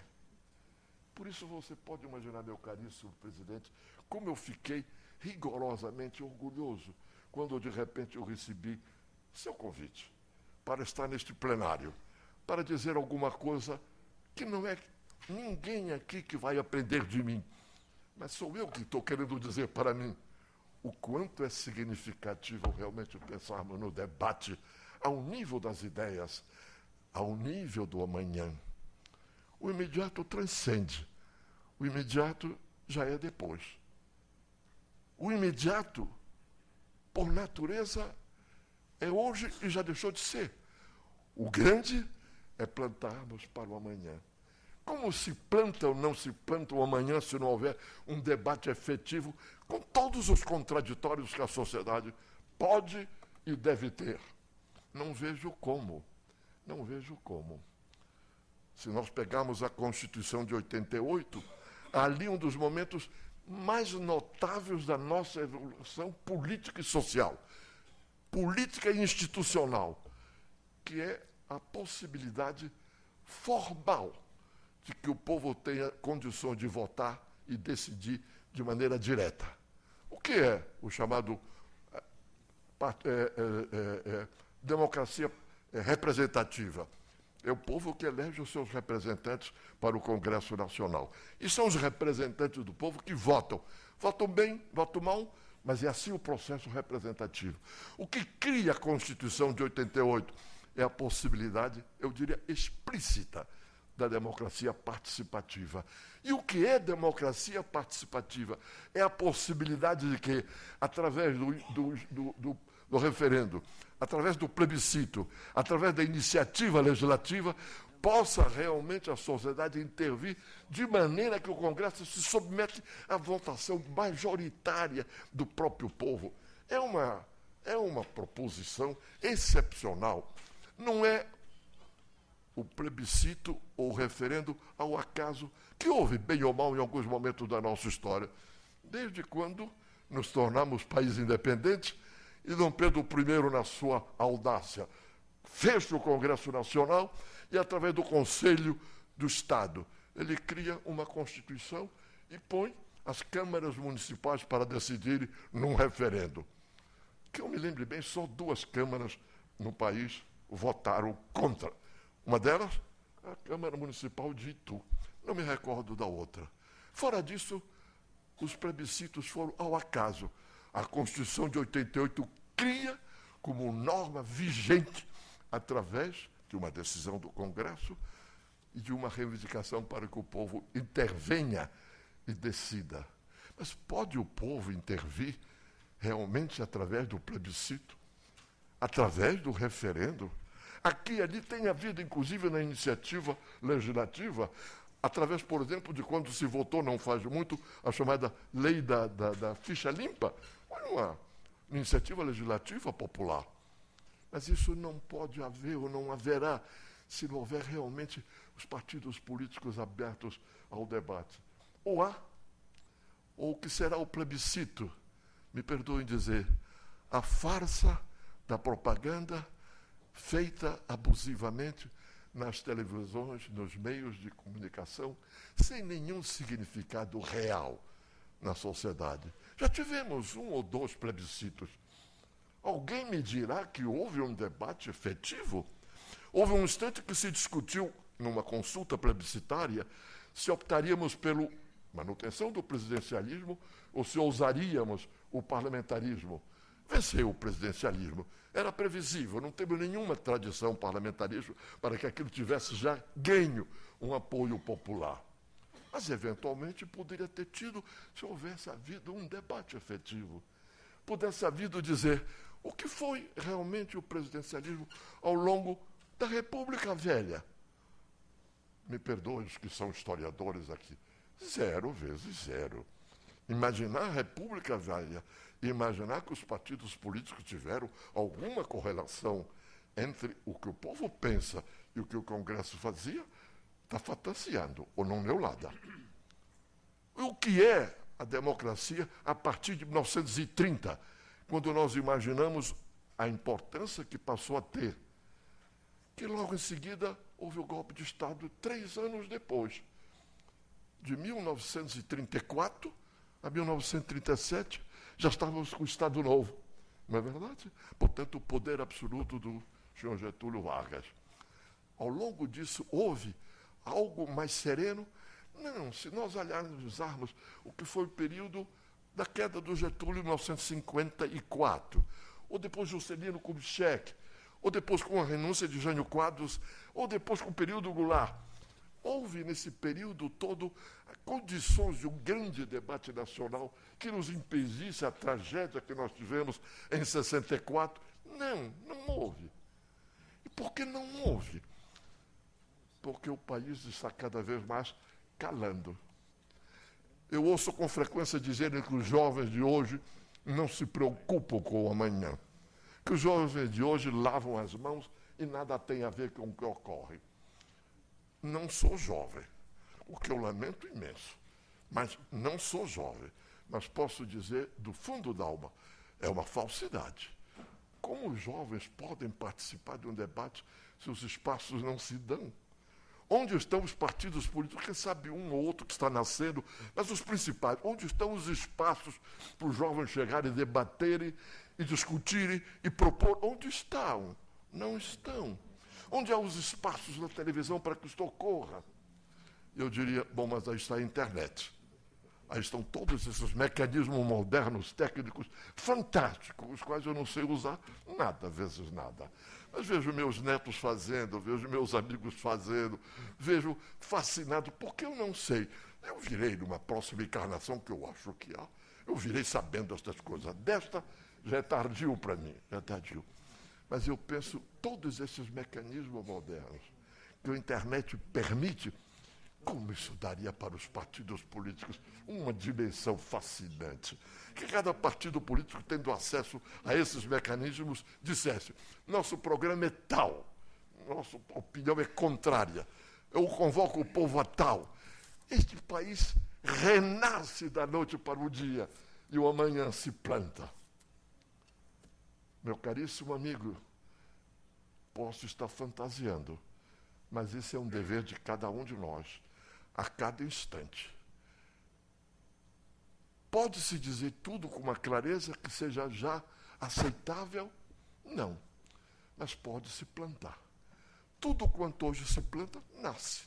Por isso você pode imaginar, meu caríssimo presidente, como eu fiquei rigorosamente orgulhoso quando de repente eu recebi seu convite para estar neste plenário, para dizer alguma coisa que não é ninguém aqui que vai aprender de mim, mas sou eu que estou querendo dizer para mim o quanto é significativo realmente pensarmos no debate ao nível das ideias, ao nível do amanhã. O imediato transcende. O imediato já é depois. O imediato, por natureza, é hoje e já deixou de ser. O grande é plantarmos para o amanhã. Como se planta ou não se planta o amanhã se não houver um debate efetivo com todos os contraditórios que a sociedade pode e deve ter? Não vejo como. Não vejo como. Se nós pegarmos a Constituição de 88, ali um dos momentos mais notáveis da nossa evolução política e social, política e institucional, que é a possibilidade formal de que o povo tenha condições de votar e decidir de maneira direta. O que é o chamado democracia representativa? É o povo que elege os seus representantes para o Congresso Nacional. E são os representantes do povo que votam. Votam bem, votam mal, mas é assim o processo representativo. O que cria a Constituição de 88 é a possibilidade, eu diria, explícita da democracia participativa. E o que é democracia participativa? É a possibilidade de que, através do referendo, através do plebiscito, através da iniciativa legislativa, possa realmente a sociedade intervir de maneira que o Congresso se submete à votação majoritária do próprio povo. É uma proposição excepcional. Não é o plebiscito ou o referendo ao acaso, que houve, bem ou mal, em alguns momentos da nossa história. desde quando nos tornamos país independente e Dom Pedro I, na sua audácia, fecha o Congresso Nacional e, através do Conselho do Estado, ele cria uma Constituição e põe as câmaras municipais para decidirem num referendo. Que eu me lembre bem, só 2 câmaras no país votaram contra. Uma delas, a Câmara Municipal de Itu. Não me recordo da outra. Fora disso, os plebiscitos foram ao acaso. A Constituição de 88 cria como norma vigente através de uma decisão do Congresso e de uma reivindicação para que o povo intervenha e decida. Mas pode o povo intervir realmente através do plebiscito? Através do referendo? Aqui e ali tem havido, inclusive na iniciativa legislativa, através, por exemplo, de quando se votou, não faz muito, a chamada lei da ficha limpa. Foi uma iniciativa legislativa popular. Mas isso não pode haver ou não haverá se não houver realmente os partidos políticos abertos ao debate. Ou há, ou o que será o plebiscito, me perdoem dizer, a farsa da propaganda feita abusivamente nas televisões, nos meios de comunicação, sem nenhum significado real na sociedade. Já tivemos 1 ou 2 plebiscitos. Alguém me dirá que houve um debate efetivo? Houve um instante que se discutiu, numa consulta plebiscitária, se optaríamos pela manutenção do presidencialismo ou se ousaríamos o parlamentarismo. Venceu o presidencialismo. Era previsível, não teve nenhuma tradição parlamentarista para que aquilo tivesse já ganho um apoio popular. Mas, eventualmente, poderia ter tido se houvesse havido um debate efetivo. Pudesse havido dizer o que foi realmente o presidencialismo ao longo da República Velha. Me perdoem os que são historiadores aqui. 0 vezes 0. Imaginar a República Velha e imaginar que os partidos políticos tiveram alguma correlação entre o que o povo pensa e o que o Congresso fazia, está fantasiando, ou não leu nada. O que é a democracia a partir de 1930, quando nós imaginamos a importância que passou a ter? Que logo em seguida houve o golpe de Estado 3 anos depois. De 1934 a 1937, já estávamos com o Estado Novo, não é verdade? Portanto, o poder absoluto do senhor Getúlio Vargas. Ao longo disso, houve algo mais sereno? Não, se nós analisarmos o que foi o período da queda do Getúlio em 1954, ou depois Juscelino Kubitschek, ou depois com a renúncia de Jânio Quadros, ou depois com o período Goulart. Houve, nesse período todo, condições de um grande debate nacional que nos impedisse a tragédia que nós tivemos em 64? Não houve. E por que não houve? Porque o país está cada vez mais calando. Eu ouço com frequência dizerem que os jovens de hoje não se preocupam com o amanhã, que os jovens de hoje lavam as mãos e nada tem a ver com o que ocorre. Não sou jovem, o que eu lamento imenso, mas não sou jovem. Mas posso dizer, do fundo da alma, é uma falsidade. Como os jovens podem participar de um debate se os espaços não se dão? Onde estão os partidos políticos? Quem sabe um ou outro que está nascendo, mas os principais, onde estão os espaços para os jovens chegarem, debaterem e discutirem e propor? Onde estão? Não estão. Onde há os espaços na televisão para que isto ocorra? Eu diria, bom, mas aí está a internet. Aí estão todos esses mecanismos modernos, técnicos, fantásticos, os quais eu não sei usar nada, vezes nada. Mas vejo meus netos fazendo, vejo meus amigos fazendo, vejo fascinado, porque eu não sei. Eu virei numa próxima encarnação, que eu acho que há, eu virei sabendo estas coisas. Desta já é tardio para mim, já é tardio. Mas eu penso, todos esses mecanismos modernos que a internet permite, como isso daria para os partidos políticos uma dimensão fascinante. Que cada partido político, tendo acesso a esses mecanismos, dissesse, nosso programa é tal, nossa opinião é contrária, eu convoco o povo a tal. Este país renasce da noite para o dia e o amanhã se planta. Meu caríssimo amigo, posso estar fantasiando, mas esse é um dever de cada um de nós, a cada instante. Pode-se dizer tudo com uma clareza que seja já aceitável? Não. Mas pode-se plantar. Tudo quanto hoje se planta, nasce.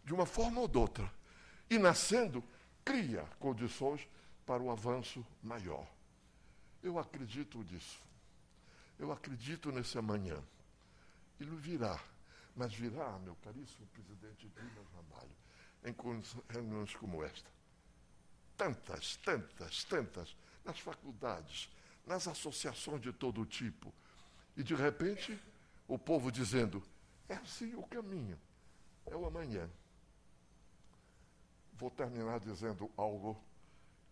De uma forma ou de outra. E nascendo, cria condições para o avanço maior. Eu acredito nisso. Eu acredito nesse amanhã. Ele virá. Mas virá, meu caríssimo presidente Dimas Ramalho, em reuniões como esta. Tantas, nas faculdades, nas associações de todo tipo. E, de repente, o povo dizendo, é assim o caminho, é o amanhã. Vou terminar dizendo algo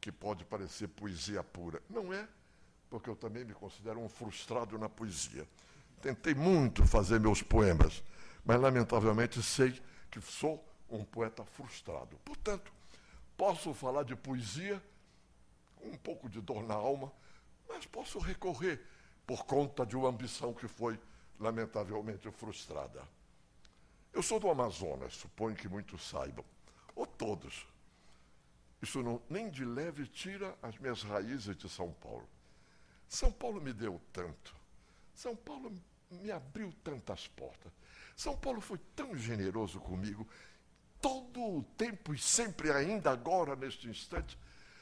que pode parecer poesia pura. Não é, porque eu também me considero um frustrado na poesia. Tentei muito fazer meus poemas, mas, lamentavelmente, sei que sou um poeta frustrado. Portanto, posso falar de poesia, um pouco de dor na alma, mas posso recorrer por conta de uma ambição que foi, lamentavelmente, frustrada. Eu sou do Amazonas, suponho que muitos saibam, ou todos. Isso não, nem de leve tira as minhas raízes de São Paulo. São Paulo me deu tanto. São Paulo me abriu tantas portas. São Paulo foi tão generoso comigo, todo o tempo e sempre, ainda agora, neste instante,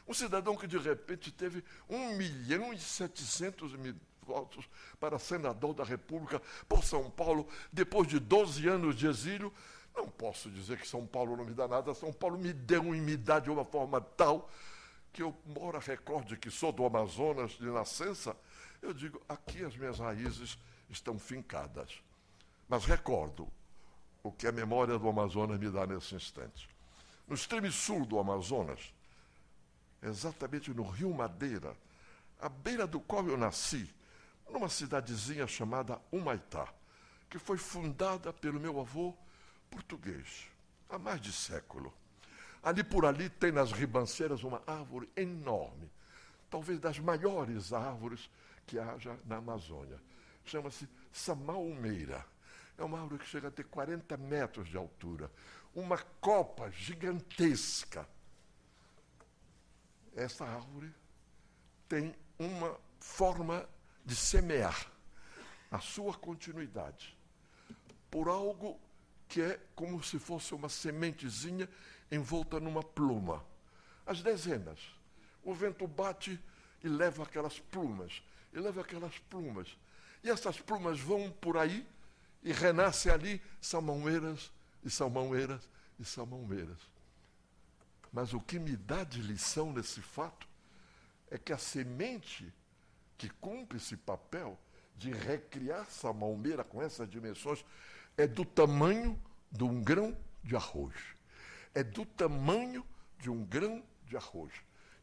um cidadão que de repente teve 1.700.000 votos para senador da República por São Paulo, depois de 12 anos de exílio. Não posso dizer que São Paulo não me dá nada, São Paulo me deu e me dá de uma forma tal que eu, embora recorde que sou do Amazonas de nascença, eu digo, aqui as minhas raízes estão fincadas. Mas recordo o que a memória do Amazonas me dá nesse instante. No extremo sul do Amazonas, exatamente no Rio Madeira, à beira do qual eu nasci, numa cidadezinha chamada Humaitá, que foi fundada pelo meu avô português, há mais de século. Ali por ali tem nas ribanceiras uma árvore enorme, talvez das maiores árvores que haja na Amazônia. Chama-se samaumeira. É uma árvore que chega a ter 40 metros de altura, uma copa gigantesca. Essa árvore tem uma forma de semear a sua continuidade por algo que é como se fosse uma sementezinha envolta numa pluma. As dezenas. O vento bate e leva aquelas plumas, E essas plumas vão por aí e renascem ali salmãoeiras e salmãoeiras e salmãoeiras. Mas o que me dá de lição nesse fato é que a semente que cumpre esse papel de recriar salmãoeira com essas dimensões é do tamanho de um grão de arroz. É do tamanho de um grão de arroz.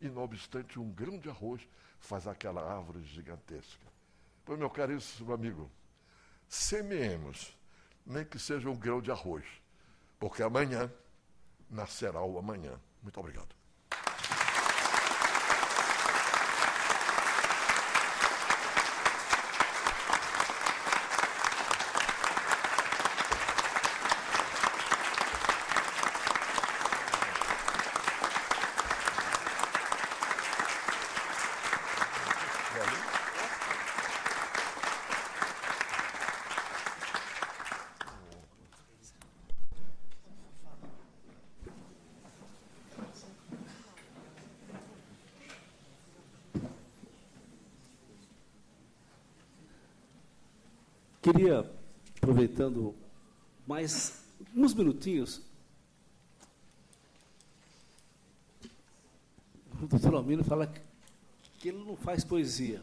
E, não obstante, um grão de arroz faz aquela árvore gigantesca. Pois, meu caríssimo amigo, semeemos, nem que seja um grão de arroz, porque amanhã nascerá o amanhã. Muito obrigado. Queria, aproveitando mais uns minutinhos, o doutor Almino fala que ele não faz poesia.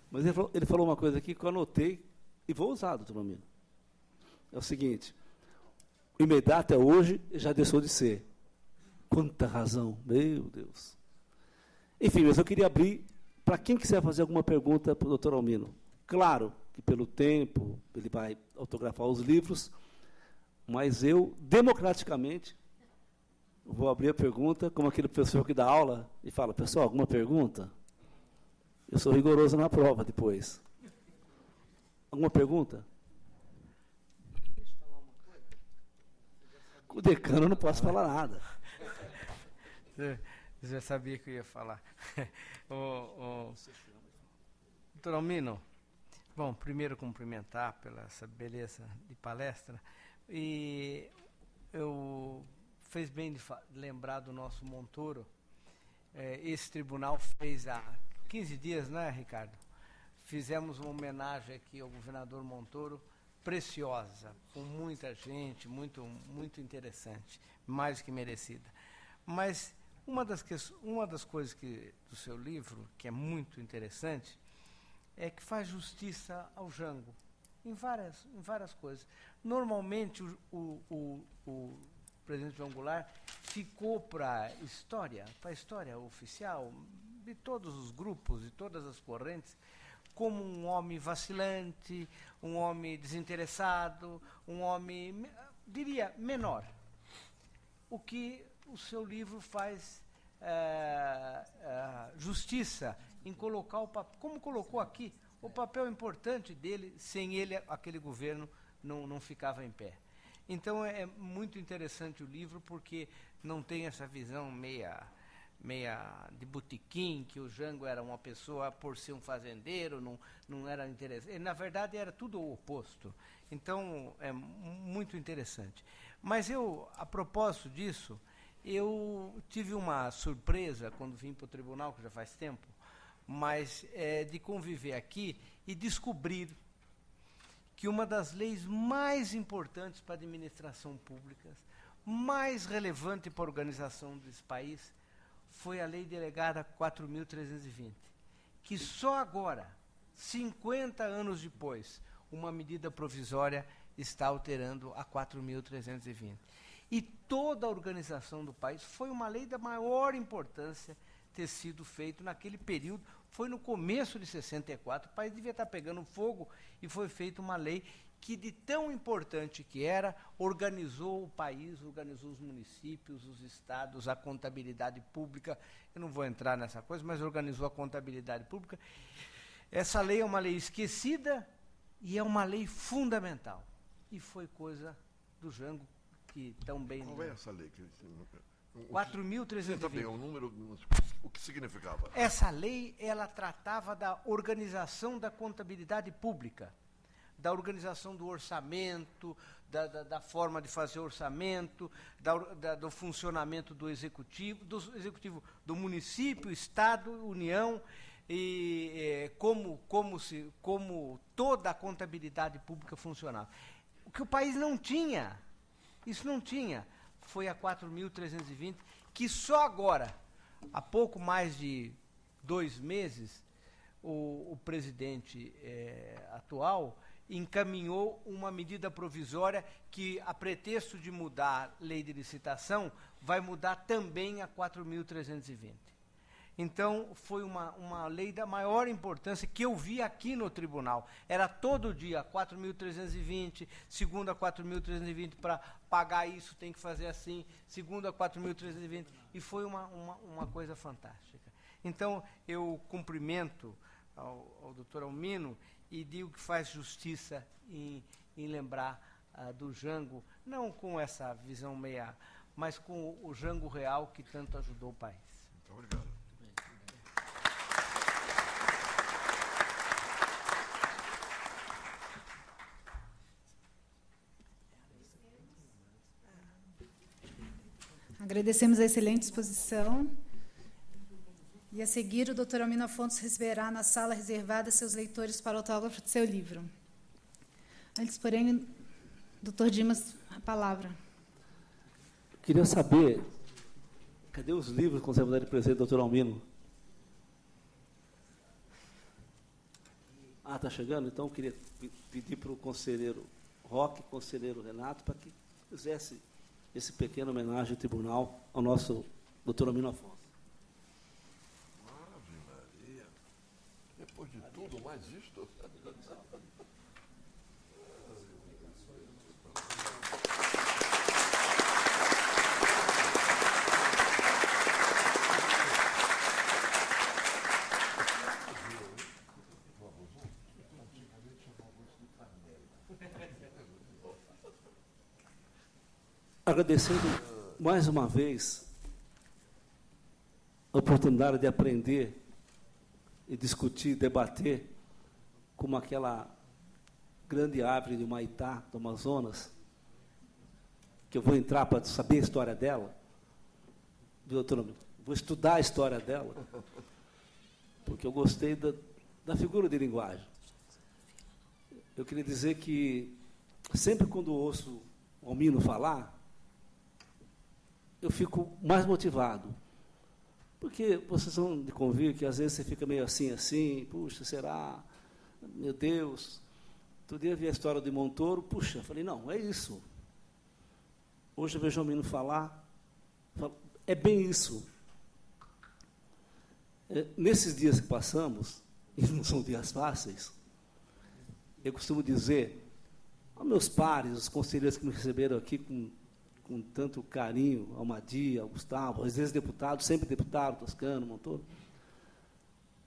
Mas ele falou uma coisa aqui que eu anotei e vou usar, doutor Almino. É o seguinte, o imediato é hoje e já deixou de ser. Quanta razão, meu Deus. Enfim, mas eu queria abrir para quem quiser fazer alguma pergunta para o doutor Almino. Claro que pelo tempo ele vai autografar os livros, mas eu, democraticamente, Vou abrir a pergunta, como aquele professor que dá aula e fala, pessoal, alguma pergunta? Eu sou rigoroso na prova depois. Alguma pergunta? Com o decano eu não posso falar nada. Você já sabia que eu ia falar. Doutor Almino, bom, primeiro cumprimentar pela essa beleza de palestra. E eu fez bem de lembrar do nosso Montoro. Esse tribunal fez há 15 dias, não é, Ricardo? Fizemos uma homenagem aqui ao governador Montoro, preciosa, com muita gente, muito, muito interessante, mais que merecida. Mas uma das coisas do seu livro, que é muito interessante, é que faz justiça ao Jango, em várias coisas. Normalmente, o presidente João Goulart ficou para a história oficial, de todos os grupos, de todas as correntes, como um homem vacilante, um homem desinteressado, um homem, diria, menor. O que o seu livro faz justiça em colocar o papel, como colocou aqui, o papel importante dele, sem ele, aquele governo não ficava em pé. Então, é muito interessante o livro, porque não tem essa visão meia de botequim, que o Jango era uma pessoa por ser um fazendeiro, não era interessante. Na verdade, era tudo o oposto. Então, é muito interessante. Mas a propósito disso, eu tive uma surpresa quando vim para o tribunal, que já faz tempo, mas de conviver aqui e descobrir que uma das leis mais importantes para a administração pública, mais relevante para a organização desse país, foi a Lei Delegada 4.320, que só agora, 50 anos depois, uma medida provisória está alterando a 4.320. E toda a organização do país foi uma lei da maior importância ter sido feito naquele período. Foi no começo de 64, o país devia estar pegando fogo e foi feita uma lei que, de tão importante que era, organizou o país, organizou os municípios, os estados, a contabilidade pública. Eu não vou entrar nessa coisa, mas organizou a contabilidade pública. Essa lei é uma lei esquecida e é uma lei fundamental. E foi coisa do Jango, que tão bem... Qual é essa lei? 4.320. Também, o número, o que significava? Essa lei, ela tratava da organização da contabilidade pública, da organização do orçamento, da forma de fazer orçamento, do funcionamento do executivo, do município, estado, união, e como toda a contabilidade pública funcionava. O que o país não tinha, isso não tinha, foi a 4.320, que só agora, há pouco mais de 2 meses, o presidente atual encaminhou uma medida provisória que, a pretexto de mudar a lei de licitação, vai mudar também a 4.320. Então, foi uma lei da maior importância que eu vi aqui no tribunal. Era todo dia 4.320, segunda 4.320, para pagar isso tem que fazer assim, segunda 4.320, e foi uma coisa fantástica. Então, eu cumprimento ao doutor Almino e digo que faz justiça em lembrar do Jango, não com essa visão mas com o Jango real que tanto ajudou o país. Muito obrigado. Agradecemos a excelente exposição. E, a seguir, o doutor Almino Afonso receberá na sala reservada seus leitores para o autógrafo de seu livro. Antes, porém, doutor Dimas, a palavra. Queria saber, cadê os livros que você vai dar de presente, doutor Almino? Está chegando? Então, eu queria pedir para o conselheiro Roque, conselheiro Renato, para que fizesse esse pequeno homenagem ao tribunal ao nosso doutor Almino Afonso. Ave Maria. Depois de tudo, mais isto. agradecendo mais uma vez a oportunidade de aprender e discutir, debater como aquela grande árvore de Humaitá, do Amazonas, que eu vou entrar para saber a história dela, doutor, vou estudar a história dela, porque eu gostei da figura de linguagem. Eu queria dizer que, sempre quando ouço o Almino falar, eu fico mais motivado. Porque vocês vão de convir que, às vezes, você fica meio assim, puxa, será? Meu Deus. Outro dia eu vi a história de Montoro, puxa, falei, não, é isso. Hoje eu vejo o Almino falar, é bem isso. Nesses dias que passamos, e não são dias fáceis, eu costumo dizer aos meus pares, os conselheiros que me receberam aqui com tanto carinho, ao Madi, ao Gustavo, às vezes deputados, sempre deputado, Toscano, Montoro,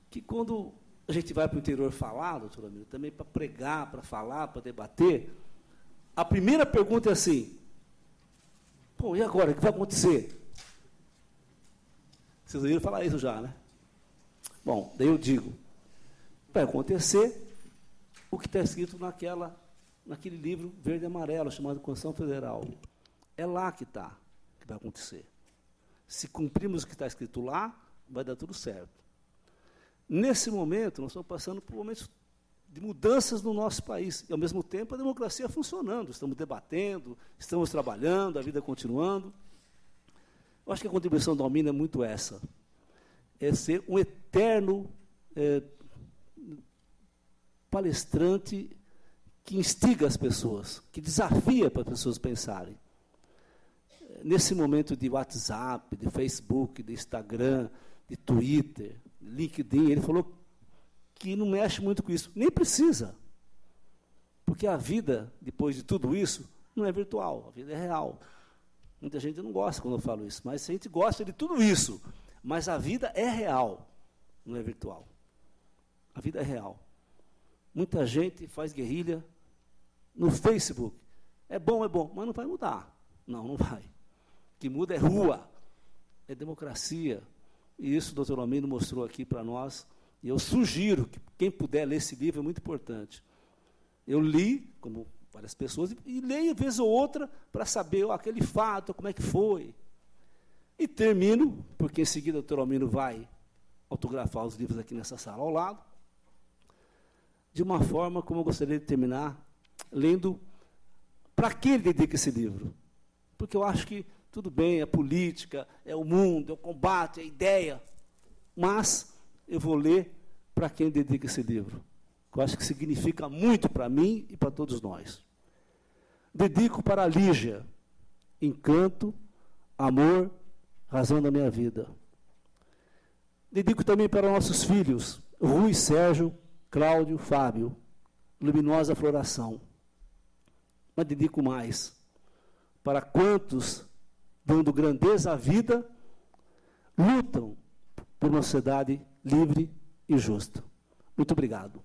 que quando a gente vai para o interior falar, doutor Almino, também para pregar, para falar, para debater, a primeira pergunta é assim, bom, e agora, o que vai acontecer? Vocês ouviram falar isso já, né? Bom, daí eu digo, vai acontecer o que está escrito naquele livro verde e amarelo, chamado Constituição Federal. É lá que está, que vai acontecer. Se cumprirmos o que está escrito lá, vai dar tudo certo. Nesse momento, nós estamos passando por momentos de mudanças no nosso país, e, ao mesmo tempo, a democracia funcionando. Estamos debatendo, estamos trabalhando, a vida continuando. Eu acho que a contribuição do Almino é muito essa. É ser um eterno palestrante que instiga as pessoas, que desafia para as pessoas pensarem. Nesse momento de WhatsApp, de Facebook, de Instagram, de Twitter, de LinkedIn, ele falou que não mexe muito com isso. Nem precisa. Porque a vida, depois de tudo isso, não é virtual, a vida é real. Muita gente não gosta quando eu falo isso, mas a gente gosta de tudo isso. Mas a vida é real, não é virtual. A vida é real. Muita gente faz guerrilha no Facebook. É bom, mas não vai mudar. Não vai. O que muda é rua, é democracia. E isso o doutor Almino mostrou aqui para nós. E eu sugiro que quem puder ler esse livro, é muito importante. Eu li, como várias pessoas, e leio, vez ou outra, para saber aquele fato, como é que foi. E termino, porque em seguida o doutor Almino vai autografar os livros aqui nessa sala ao lado, de uma forma como eu gostaria de terminar, lendo para que ele dedica esse livro. Porque eu acho que, tudo bem, é política, é o mundo, é o combate, é a ideia, mas eu vou ler para quem dedica esse livro, que eu acho que significa muito para mim e para todos nós. Dedico para a Lígia, encanto, amor, razão da minha vida. Dedico também para nossos filhos, Rui, Sérgio, Cláudio, Fábio, luminosa floração. Mas dedico mais para quantos, dando grandeza à vida, lutam por uma sociedade livre e justa. Muito obrigado.